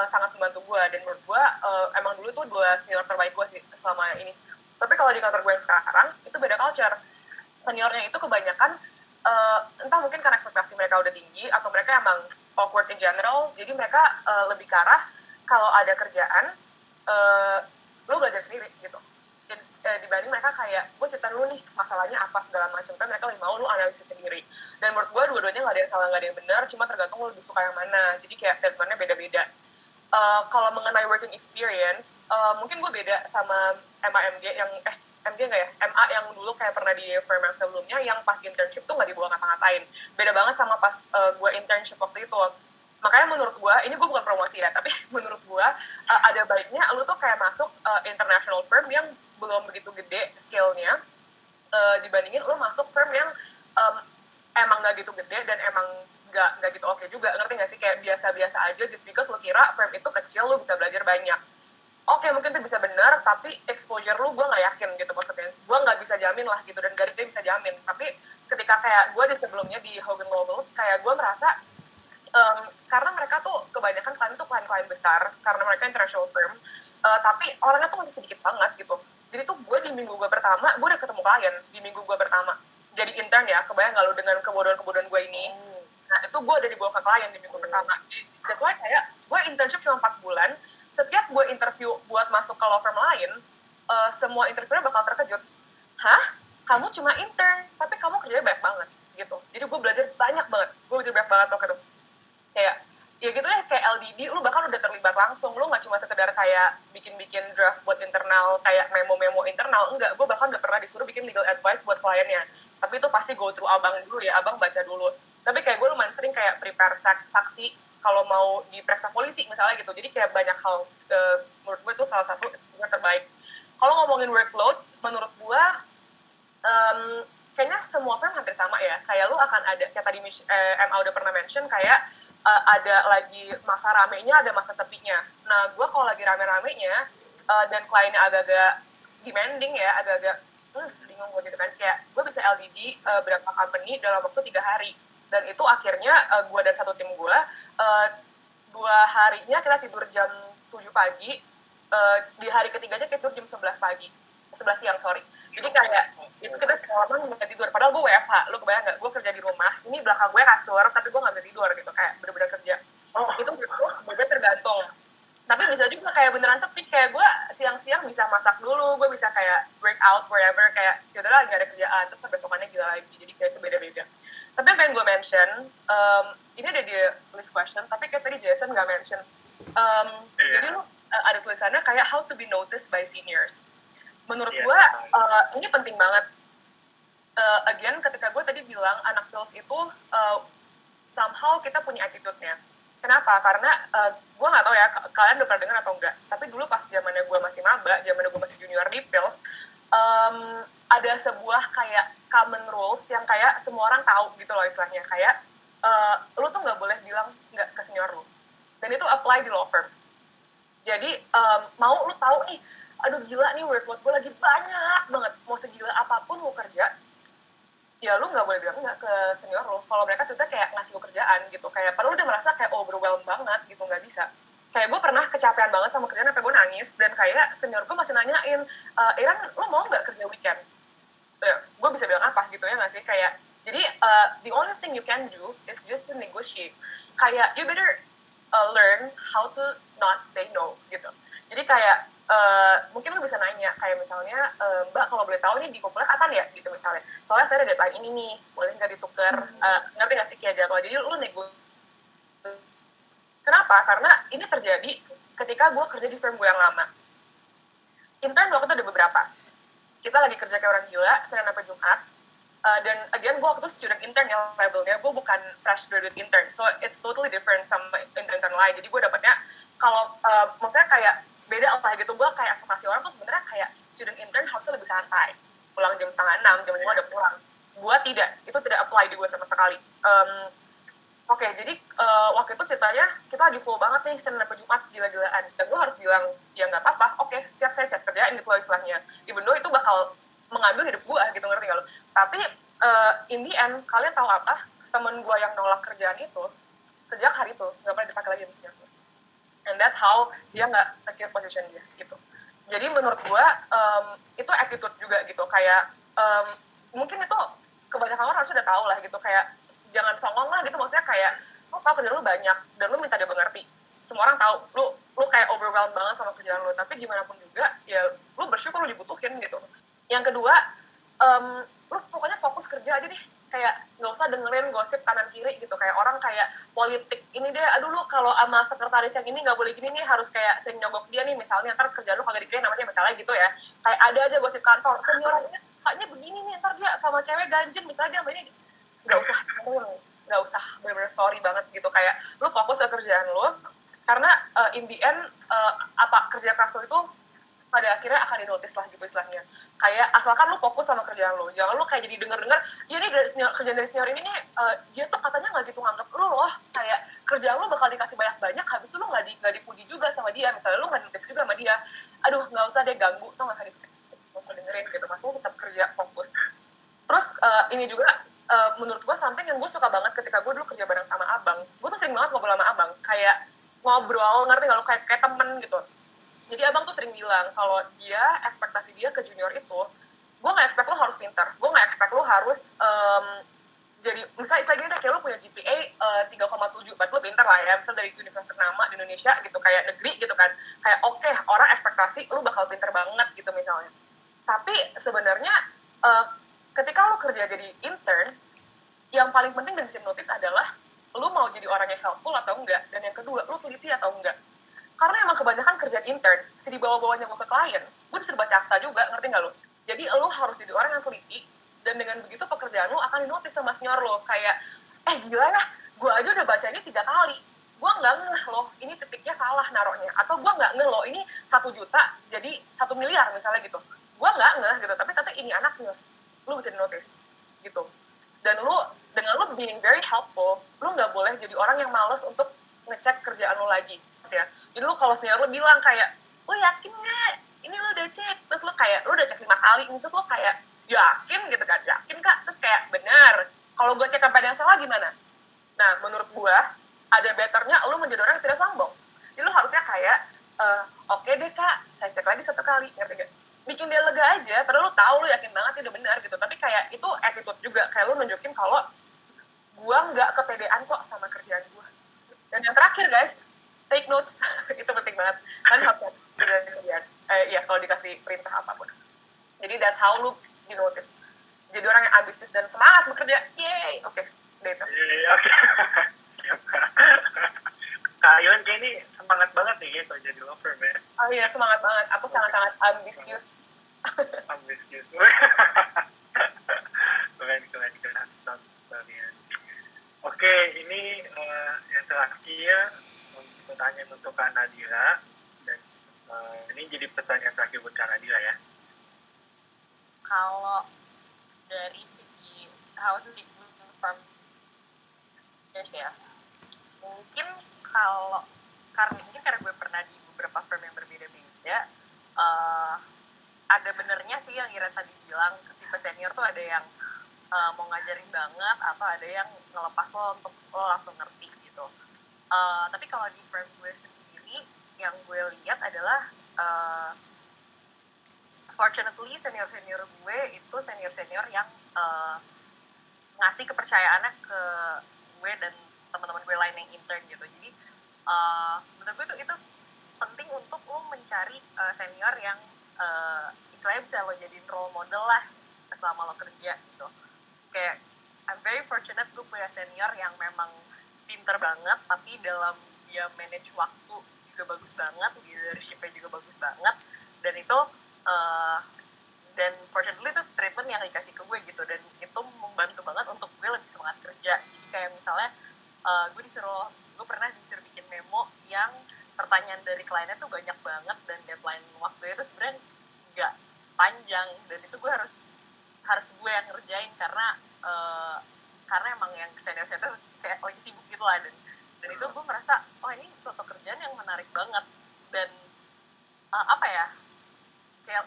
sangat membantu gue. Dan menurut gue emang dulu tuh dua senior terbaik gue sih selama ini. Tapi kalau di kantor gue yang sekarang itu beda culture. Seniornya itu kebanyakan entah mungkin karena ekspektasi mereka udah tinggi atau mereka emang awkward in general, jadi mereka lebih ke arah kalau ada kerjaan lo belajar sendiri gitu. Dan dibanding mereka kayak gue cerita dulu nih masalahnya apa segala macam, kan mereka lebih mau lo analisis sendiri. Dan menurut gue dua-duanya nggak ada yang salah, nggak ada yang benar, cuma tergantung lo lebih suka yang mana. Jadi kayak treatmentnya beda-beda. Kalau mengenai working experience, mungkin gue beda sama MAMG yang MG nggak ya? MA yang dulu kayak pernah di firm yang sebelumnya, yang pas internship tuh nggak dibawa ngapa-ngapain. Beda banget sama pas gue internship waktu itu. Makanya menurut gue, ini gue bukan promosi ya, tapi menurut gue ada baiknya lu tuh kayak masuk international firm yang belum begitu gede scale-nya, dibandingin lo masuk firm yang emang nggak gitu gede dan emang nggak gitu oke juga, ngerti nggak sih, kayak biasa-biasa aja just because lo kira firm itu kecil lo bisa belajar banyak. Oke, mungkin itu bisa benar, tapi exposure lu gue nggak yakin gitu maksudnya. Gue nggak bisa jamin lah gitu, dan gak ada yang bisa jamin. Tapi ketika kayak gue di sebelumnya di Hogan Lovells, kayak gue merasa karena mereka tuh kebanyakan klien besar, karena mereka international firm, tapi orangnya tuh masih sedikit banget gitu. Jadi tuh gue di minggu gue pertama, gue udah ketemu klien di minggu gue pertama. Jadi intern ya, kebayang gak lu dengan kebodohan-kebodohan gue ini. Nah itu gue udah dibawa ke klien di minggu pertama. That's why kayak gue internship cuma 4 bulan, setiap gue interview buat masuk ke law firm lain, semua interviewer bakal terkejut. Hah? Kamu cuma intern, tapi kamu kerjanya banyak banget gitu. Jadi gue belajar banyak banget. Gue belajar banyak banget waktu itu. Kayak ya gitu deh, kayak LDD lu bahkan udah terlibat langsung. Lu nggak cuma sekedar kayak bikin draft buat internal, kayak memo-memo internal. Enggak, gue bahkan udah pernah disuruh bikin legal advice buat kliennya. Tapi itu pasti go through abang dulu ya, abang baca dulu. Tapi kayak gue lumayan sering kayak prepare saksi kalau mau diperiksa polisi misalnya gitu. Jadi kayak banyak hal, menurut gue itu salah satu experience terbaik. Kalau ngomongin workloads, menurut gue kayaknya semua firm hampir sama ya. Kayak lu akan ada, kayak tadi Emma udah pernah mention, kayak ada lagi masa ramenya, ada masa sepinya. Nah, gue kalau lagi rame-ramenya dan kliennya agak-agak demanding ya, agak-agak bingung gue gitu kan, kayak gue bisa LDD berapa company dalam waktu 3 hari. Dan itu akhirnya gue dan satu tim gue 2 harinya kita tidur jam 7 pagi, di hari ketiganya kita tidur jam 11 pagi, 11 siang, sorry. Jadi kayak itu kita semalaman nggak tidur, padahal gue WFH, lu kebayang nggak, gue kerja di rumah, ini belakang gue kasur, tapi gue nggak bisa tidur gitu, kayak bener-bener kerja. Itu bener-bener tergantung. Tapi bisa juga kayak beneran sepi, kayak gue siang-siang bisa masak dulu, gue bisa kayak break out wherever, kayak yaudahlah nggak ada kerjaan, terus besokannya gila lagi, jadi kayak itu beda-beda. Tapi yang pengen gue mention, ini ada di list question, tapi kayak tadi Jason nggak mention. Jadi lu ada tulisannya kayak how to be noticed by seniors. Menurut gue ini penting banget. Again, ketika gue tadi bilang anak Phils itu somehow kita punya attitude-nya. Kenapa? Karena gue nggak tahu ya, kalian udah pernah dengar atau enggak, tapi dulu pas zamannya gue masih maba, zamannya gue masih junior di Phils, ada sebuah kayak common rules yang kayak semua orang tahu gitu loh istilahnya, kayak lu tuh nggak boleh bilang nggak ke senior lu. Dan itu apply di law firm. Jadi mau lu tahu nih, aduh gila nih workload gue lagi banyak banget, mau segila apapun lu kerja, ya lu nggak boleh bilang nggak ke senior lu. Kalau mereka ternyata kayak ngasih lu kerjaan gitu, kayak padahal udah merasa kayak overwhelmed banget gitu, nggak bisa. Kayak gue pernah kecapean banget sama kerjaan sampai gue nangis, dan kayak senior gue masih nanyain, Iran lu mau nggak kerja weekend? Gue bisa bilang apa gitu ya nggak sih, kayak jadi the only thing you can do is just to negotiate. Kayak you better learn how to not say no gitu. Jadi kayak mungkin lu bisa nanya kayak misalnya, Mbak kalau boleh tahu nih di komplek kapan ya gitu misalnya, soalnya saya ada deadline ini nih, boleh nggak ditukar, ngerti nggak sih kayak jadwal. Jadi lu nego. Kenapa? Karena ini terjadi ketika gue kerja di firm gue yang lama. Intern waktu itu ada beberapa, kita lagi kerja kayak orang gila Senin sampai Jumat, dan again gue waktu itu student intern yang labelnya, gue bukan fresh graduate intern, so it's totally different sama intern lain. Jadi gue dapetnya kalau maksudnya kayak beda apa gitu, gue kayak ekspektasi orang tuh sebenarnya kayak student intern harusnya lebih santai, pulang jam 5:30, jam 5 udah pulang. Gue tidak, itu tidak apply di gue sama sekali. Oke, jadi waktu itu ceritanya kita lagi full banget nih Senin sampai Jumat, gila-gilaan, dan gue harus bilang ya nggak apa-apa, oke, siap, saya siap kerjain gitu loh istilahnya, even though itu bakal mengambil hidup gue gitu, ngerti gak lo? Tapi in the end, kalian tahu apa? Temen gue yang nolak kerjaan itu sejak hari itu nggak pernah dipakai lagi mesinnya. And that's how dia nggak secure position dia gitu. Jadi menurut gue itu attitude juga gitu, kayak mungkin itu kebanyakan orang harus udah tahu lah gitu, kayak jangan songong lah gitu, maksudnya kayak lo tau kerjaan lu banyak dan lu minta dia mengerti. Semua orang tahu lu kayak overwhelmed banget sama kerjaan lu, tapi gimana pun juga ya lu bersyukur lu dibutuhin gitu. Yang kedua, lu pokoknya fokus kerja aja deh, kayak nggak usah dengerin gosip kanan kiri gitu, kayak orang kayak politik ini deh, aduh lu kalau sama sekretaris yang ini nggak boleh gini nih, harus kayak sering nyogok dia nih misalnya, ntar kerjaan lu kagak dikirain namanya misalnya gitu ya, kayak ada aja gosip kantor, seniornya kayaknya begini nih, ntar dia sama cewek ganjen misalnya, dia ini nggak usah bener-bener sorry banget gitu, kayak lu fokus ke kerjaan lu, karena in the end apa kerja keras lu itu pada akhirnya akan dinotis lah gitu istilahnya. Kayak asalkan lu fokus sama kerjaan lu, jangan lu kayak jadi denger-denger, ya ini dari senior, kerjaan dari senior ini nih, dia tuh katanya nggak gitu nganggep lu loh, kayak kerjaan lu bakal dikasih banyak-banyak, habis itu lu nggak dipuji juga sama dia, misalnya lu nggak dinotis juga sama dia, aduh nggak usah deh ganggu, tuh nggak usah dengerin gitu, aku tetap kerja fokus. Terus ini juga menurut gue something yang gue suka banget ketika gue dulu kerja bareng sama abang, gue tuh sering banget ngobrol sama abang, kayak ngobrol, ngerti nggak lo, kayak temen gitu. Jadi abang tuh sering bilang kalau dia ekspektasi dia ke junior itu, gue nggak expect lo harus pintar, gue nggak expect lo harus jadi misalnya istilah gini deh, kayak lo punya GPA 3,7, berarti lo pintar lah ya, misal dari universitas ternama di Indonesia gitu, kayak negeri gitu kan, kayak oke, orang ekspektasi lo bakal pintar banget gitu misalnya. Tapi sebenarnya ketika lo kerja jadi intern, yang paling penting dan bisa notice adalah lo mau jadi orang yang helpful atau enggak, dan yang kedua lo teliti atau enggak. Karena emang kebanyakan kerjaan intern, di bawah-bawahnya gue ke klien, gue disuruh baca akta juga, ngerti nggak lo? Jadi lo harus jadi orang yang teliti, dan dengan begitu pekerjaan lo akan dinotis sama senior lo, kayak, gila ya, gue aja udah baca ini 3 kali, gue nggak ngeh loh, ini titiknya salah naruhnya, atau gue nggak ngeh loh, ini 1 juta jadi 1 miliar misalnya gitu, gue nggak ngeh gitu, tapi ternyata ini anaknya, lo bisa dinotis, gitu. Dan lo, dengan lo being very helpful, lo nggak boleh jadi orang yang males untuk ngecek kerjaan lo lagi, ya. Jadi lo kalau senior lo bilang kayak, lo yakin nggak? Ini lo udah cek, terus lo kayak, lo udah cek 5 kali, terus lo kayak, yakin gitu kan, yakin kak, terus kayak, benar. Kalau gue cek sampai yang salah gimana? Nah, menurut gue, ada betternya lo menjadi orang yang tidak sombong. Jadi lo harusnya kayak, oke deh kak, saya cek lagi 1 kali, ngerti gak? Bikin dia lega aja, padahal lo tahu lo yakin banget itu udah benar gitu, tapi kayak itu attitude juga, kayak lo nunjukin kalau gue nggak kepedean kok sama kerjaan gue. Dan yang terakhir guys, take notes. Itu penting banget, kan harus kerjaan ya kalau dikasih perintah apapun. Jadi that's how lu di notice, jadi orang yang ambisius dan semangat bekerja. Yay, oke, data. Oke. Kak Iwan kayak ini semangat banget nih gitu jadi law firm ya. Oh iya, semangat banget, aku sangat-sangat ambisius. Ambisius. Keren. Oke, ini yang terakhir pertanyaan untuk Kak Nadira, dan ini jadi pertanyaan terakhir buat Kak Nadira ya. Kalau dari segi house firm ya, mungkin karena gue pernah di beberapa firm yang berbeda-beda, ada benernya sih yang Ira tadi bilang, tipe senior tuh ada yang mau ngajarin banget, atau ada yang ngelepas lo untuk lo langsung ngerti gitu. Tapi kalau di firm gue sendiri, yang gue lihat adalah fortunately senior-senior gue itu senior-senior yang ngasih kepercayaannya ke gue dan teman-teman gue lain yang intern gitu. Jadi menurut gue itu penting untuk lo mencari senior yang istilahnya bisa lo jadiin role model lah selama lo kerja gitu. Kayak I'm very fortunate gue punya senior yang memang pinter banget, tapi dalam dia manage waktu juga bagus banget, leadership-nya juga bagus banget, dan itu dan fortunately itu treatment yang dikasih ke gue gitu, dan itu membantu banget untuk gue lebih semangat kerja. Jadi kayak misalnya gue pernah disuruh bikin memo yang pertanyaan dari kliennya tuh banyak banget, dan deadline waktunya itu sebenarnya nggak panjang, dan itu gue harus gue yang ngerjain karena emang yang senior kayak lagi sibuk gitu lah, dan itu gue merasa ini suatu kerjaan yang menarik banget, dan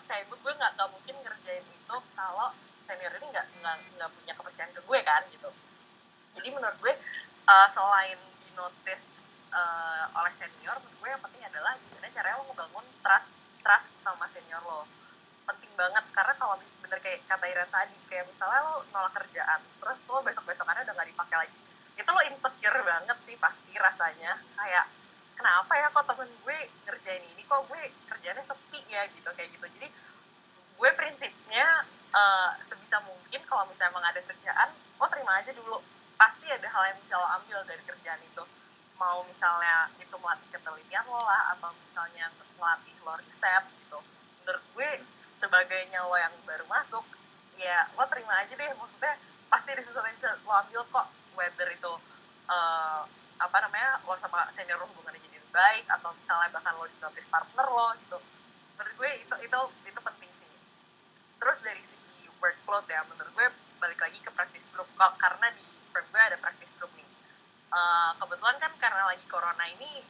kayak gue nggak mungkin ngerjain itu kalau senior ini nggak punya kepercayaan ke gue kan gitu. Jadi menurut gue selain di notice oleh senior, menurut gue yang penting adalah gimana caranya lo ngebangun trust sama senior lo. Penting banget, karena kalau bener kayak kata Ira tadi, kayak misalnya lo nolak kerjaan, terus lo besok-besokannya udah nggak dipakai lagi, itu lo insecure banget sih pasti rasanya, kayak kenapa ya kok temen gue ngerjain ini, kok gue kerjaannya sepi ya gitu, kayak gitu. Jadi gue prinsipnya sebisa mungkin kalau misalnya emang ada kerjaan, lo terima aja dulu, pasti ada hal yang bisa lo ambil dari kerjaan itu, mau misalnya itu melatih ketelitian lo lah, atau misalnya melatih lo riset gitu. Menurut gue sebagainya lo yang baru masuk, ya lo terima aja deh, maksudnya pasti ada sesuatu yang bisa lo ambil kok, whether itu lo sama senior lo hubungannya jadi lebih baik, atau misalnya bahkan lo di notice partner lo gitu. menurut gue itu penting sih. Terus dari segi workload ya, menurut gue balik lagi ke practice group kok, karena di firm gue ada practice group nih. Kebetulan kan karena lagi corona ini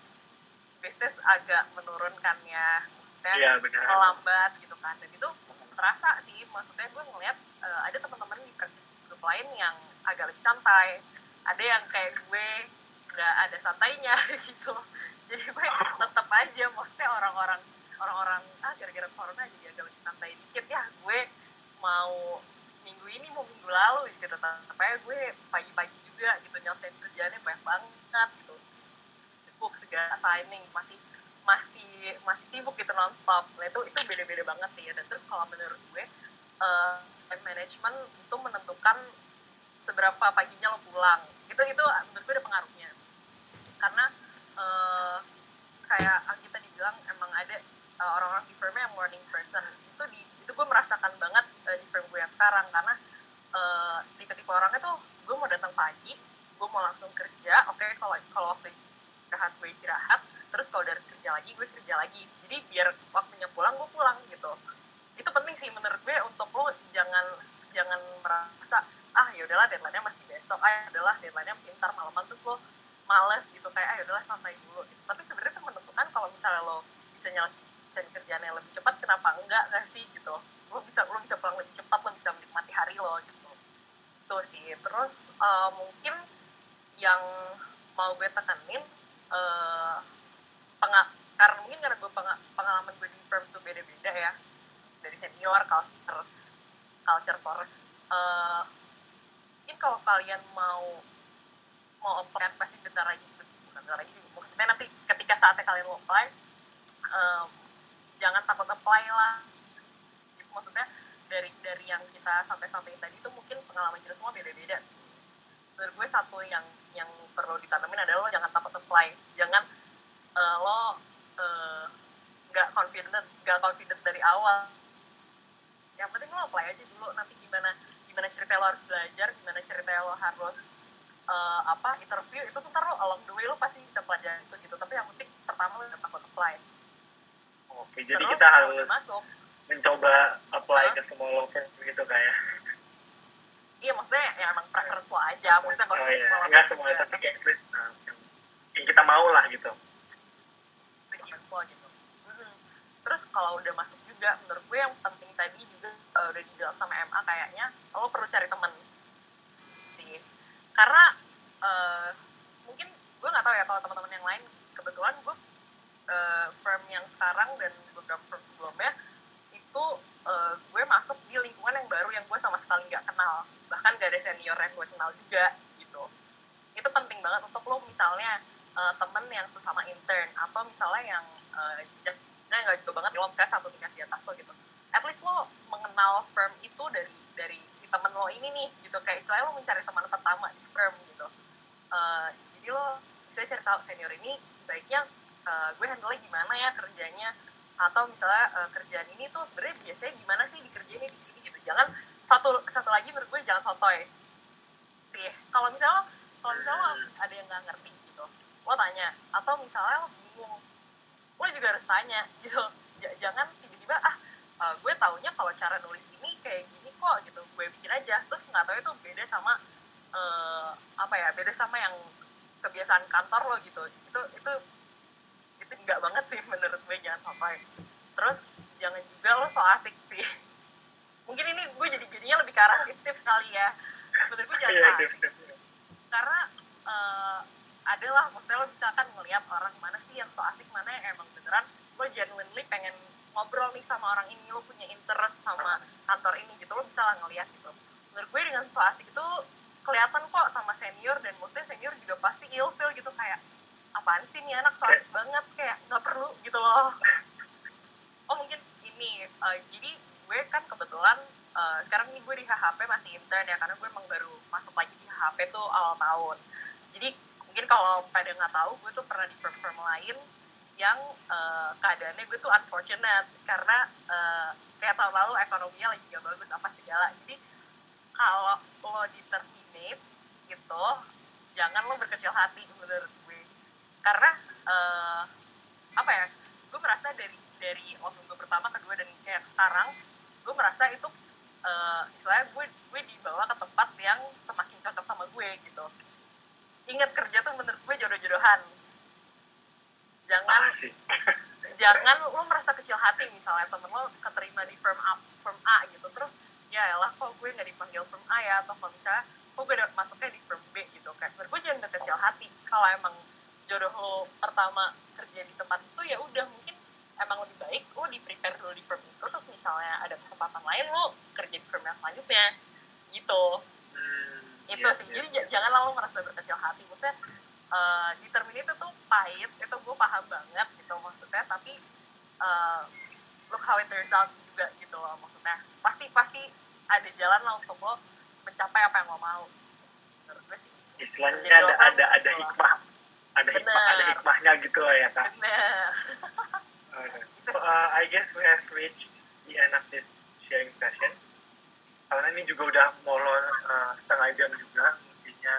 bisnis agak menurunkan ya, maksudnya melambat gitu kan, dan itu terasa sih. Maksudnya gue ngeliat ada teman-teman di practice group lain yang agak lebih santai, ada yang kayak gue nggak ada santainya gitu. Jadi gue tetap aja, maksudnya orang-orang gara-gara corona jadi agak lebih santai dikit ya, gue mau minggu ini mau minggu lalu gitu, tetap aja gue pagi-pagi juga gitu nyelesain kerjaannya banyak banget gitu, sibuk segala signing, masih sibuk gitu nonstop. Nah itu beda-beda banget sih. Dan terus kalau menurut gue time management itu menentukan seberapa paginya lo pulang, itu menurut gue ada pengaruhnya. Karena kayak kita dibilang emang ada orang-orang di firmnya yang morning person, itu gue merasakan banget di firm gue yang sekarang. Karena tipe-tipe orangnya tuh gue mau datang pagi, gue mau langsung kerja. Oke, kalau waktu istirahat gue istirahat, terus kalau udah harus kerja lagi gue kerja lagi. Jadi biar waktunya pulang gue pulang gitu. Itu penting sih menurut gue, untuk lo jangan merasa ya udahlah deadline-nya masih besok, ya udahlah deadline-nya masih ntar malaman, terus lo males gitu, kayak ya udahlah santai dulu gitu. Tapi sebenarnya itu menentukan kalau misalnya lo bisa nyelesain kerjaannya lebih cepat, kenapa enggak sih gitu. Lo bisa pulang lebih cepat, lo bisa menikmati hari lo gitu. Itu sih. Terus mungkin yang mau gue tekenin, karena mungkin karena gue pengalaman gue di firm tuh beda-beda ya, dari senior, culture core. Mungkin kalau kalian mau apply, pasti bentar lagi, maksudnya nanti ketika saatnya kalian mau apply, jangan takut apply lah. Maksudnya dari yang kita sampai tadi itu mungkin pengalaman kita semua beda-beda. Menurut gue satu yang perlu ditanemin adalah lo jangan takut apply. Jangan lo nggak confident dari awal. Yang penting lo apply aja dulu. Nanti gimana cerita lo harus belajar, gimana cerita lo harus interview, itu ntar lo along the way lo pasti bisa pelajari itu gitu. Tapi yang penting pertama lo jangan takut apply. Oke, jadi terus, kita harus mencoba apply ke semua law firm gitu kayak. Iya, maksudnya ya emang preference lo aja. Maksudnya kalau nggak semua, tapi kayak yang kita mau lah gitu. Preference lo gitu. Terus kalau udah masuk juga, menurut gue yang penting tadi juga udah dibilang sama MA, kayaknya lo perlu cari teman sih. Karena mungkin gue nggak tahu ya kalau teman-teman yang lain. Kebetulan gue firm yang sekarang dan beberapa firm sebelumnya itu gue masuk di lingkungan yang baru yang gue sama sekali nggak kenal, bahkan gak ada senior yang gue kenal juga gitu. Itu penting banget untuk lo misalnya temen yang sesama intern, atau misalnya yang nggak juga banget lo misalnya satu tingkat di atas lo gitu. At least lo mengenal firm itu dari si temen lo ini nih gitu, kayak istilahnya lo mencari teman pertama di firm gitu. Jadi lo bisa cari tahu senior ini baiknya gue handle-nya gimana ya kerjanya, atau misalnya kerjaan ini tuh sebenarnya biasanya gimana sih dikerjainnya di sini gitu. Jangan satu lagi menurut gue, jangan sotoy sih. Kalau misalnya lo ada yang nggak ngerti gitu, lo tanya, atau misalnya lo bingung, lo juga harus tanya gitu. Jangan tiba-tiba gue taunya kalau cara nulis ini kayak gini kok gitu, gue bikin aja, terus nggak tahu itu beda sama beda sama yang kebiasaan kantor lo gitu. Itu enggak banget sih menurut gue, jangan sampai. Terus jangan juga lo so asik sih. Mungkin ini gue jadinya lebih ke arah tips-tips sekali ya. Menurut gue jangan so asik. Karena adalah, maksudnya lo bisa kan ngeliat orang mana sih yang so asik, mana yang emang beneran lo genuinely pengen ngobrol nih sama orang ini, lo punya interest sama kantor ini gitu, lo bisa lah ngeliat gitu. Menurut gue dengan so asik itu kelihatan kok sama senior, dan maksudnya senior juga pasti ilfeel gitu, kayak apaan sih nih anak so asik banget, kayak nggak perlu gitu loh. Mungkin ini jadi gue kan kebetulan sekarang ini gue di HHP masih intern ya, karena gue emang baru masuk lagi di HHP tuh awal tahun. Jadi mungkin kalau pada nggak tahu, gue tuh pernah di firm lain yang keadaannya gue tuh unfortunate, karena kayak tahun lalu ekonominya lagi gak bagus apa segala. Jadi kalau lo di-terminate gitu, jangan lo berkecil hati menurut gue. Karena gue merasa dari waktu gue pertama kayak sekarang gue merasa itu istilahnya gue dibawa ke tempat yang semakin cocok sama gue gitu. Ingat, kerja tuh menurut gue jodoh-jodohan. Jangan lo merasa kecil hati misalnya temen lo keterima di firm A gitu, terus ya elah kok gue nggak dipanggil firm A ya, atau kalau misalnya kok gue udah masuknya di firm B gitu. Kayak menurut gue jangan kecil hati. Kalau emang jodoh lo pertama kerja di tempat itu, ya udah, mungkin emang lebih baik lo di prepare dulu di firm itu, terus misalnya ada kesempatan lain lo kerja di firm yang selanjutnya gitu. Itu sih. Jadi janganlah lo merasa berkecil hati. Maksudnya di term ini tuh pahit, itu gue paham banget gitu maksudnya, tapi look how it turns out juga gitu loh. Maksudnya pasti ada jalan lah untuk lo mencapai apa yang lo mau. Menurut gue sih istilahnya ada hikmah, ada hikmahnya gitu lah ya Kak. Bener. I guess we have reached the end of this sharing session. Karena ini juga udah molor setengah jam juga, mestinya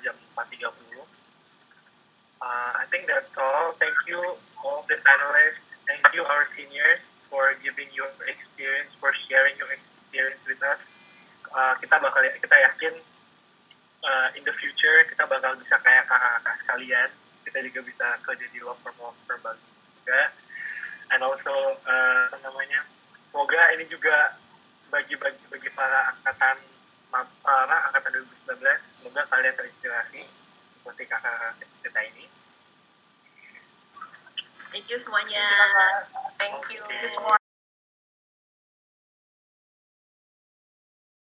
jam 4.30. I think that's all. Thank you all the panelists. Thank you our seniors for giving your experience, for sharing your experience with us. Kita yakin in the future kita bakal bisa kayak kakak-kakak sekalian. Kita juga bisa kerja di law firm bagus juga. And also semoga ini juga bagi para angkatan 2019, semoga kalian terinspirasi seperti kakak kita ini. Thank you semuanya. Thank you. Okay. Semua.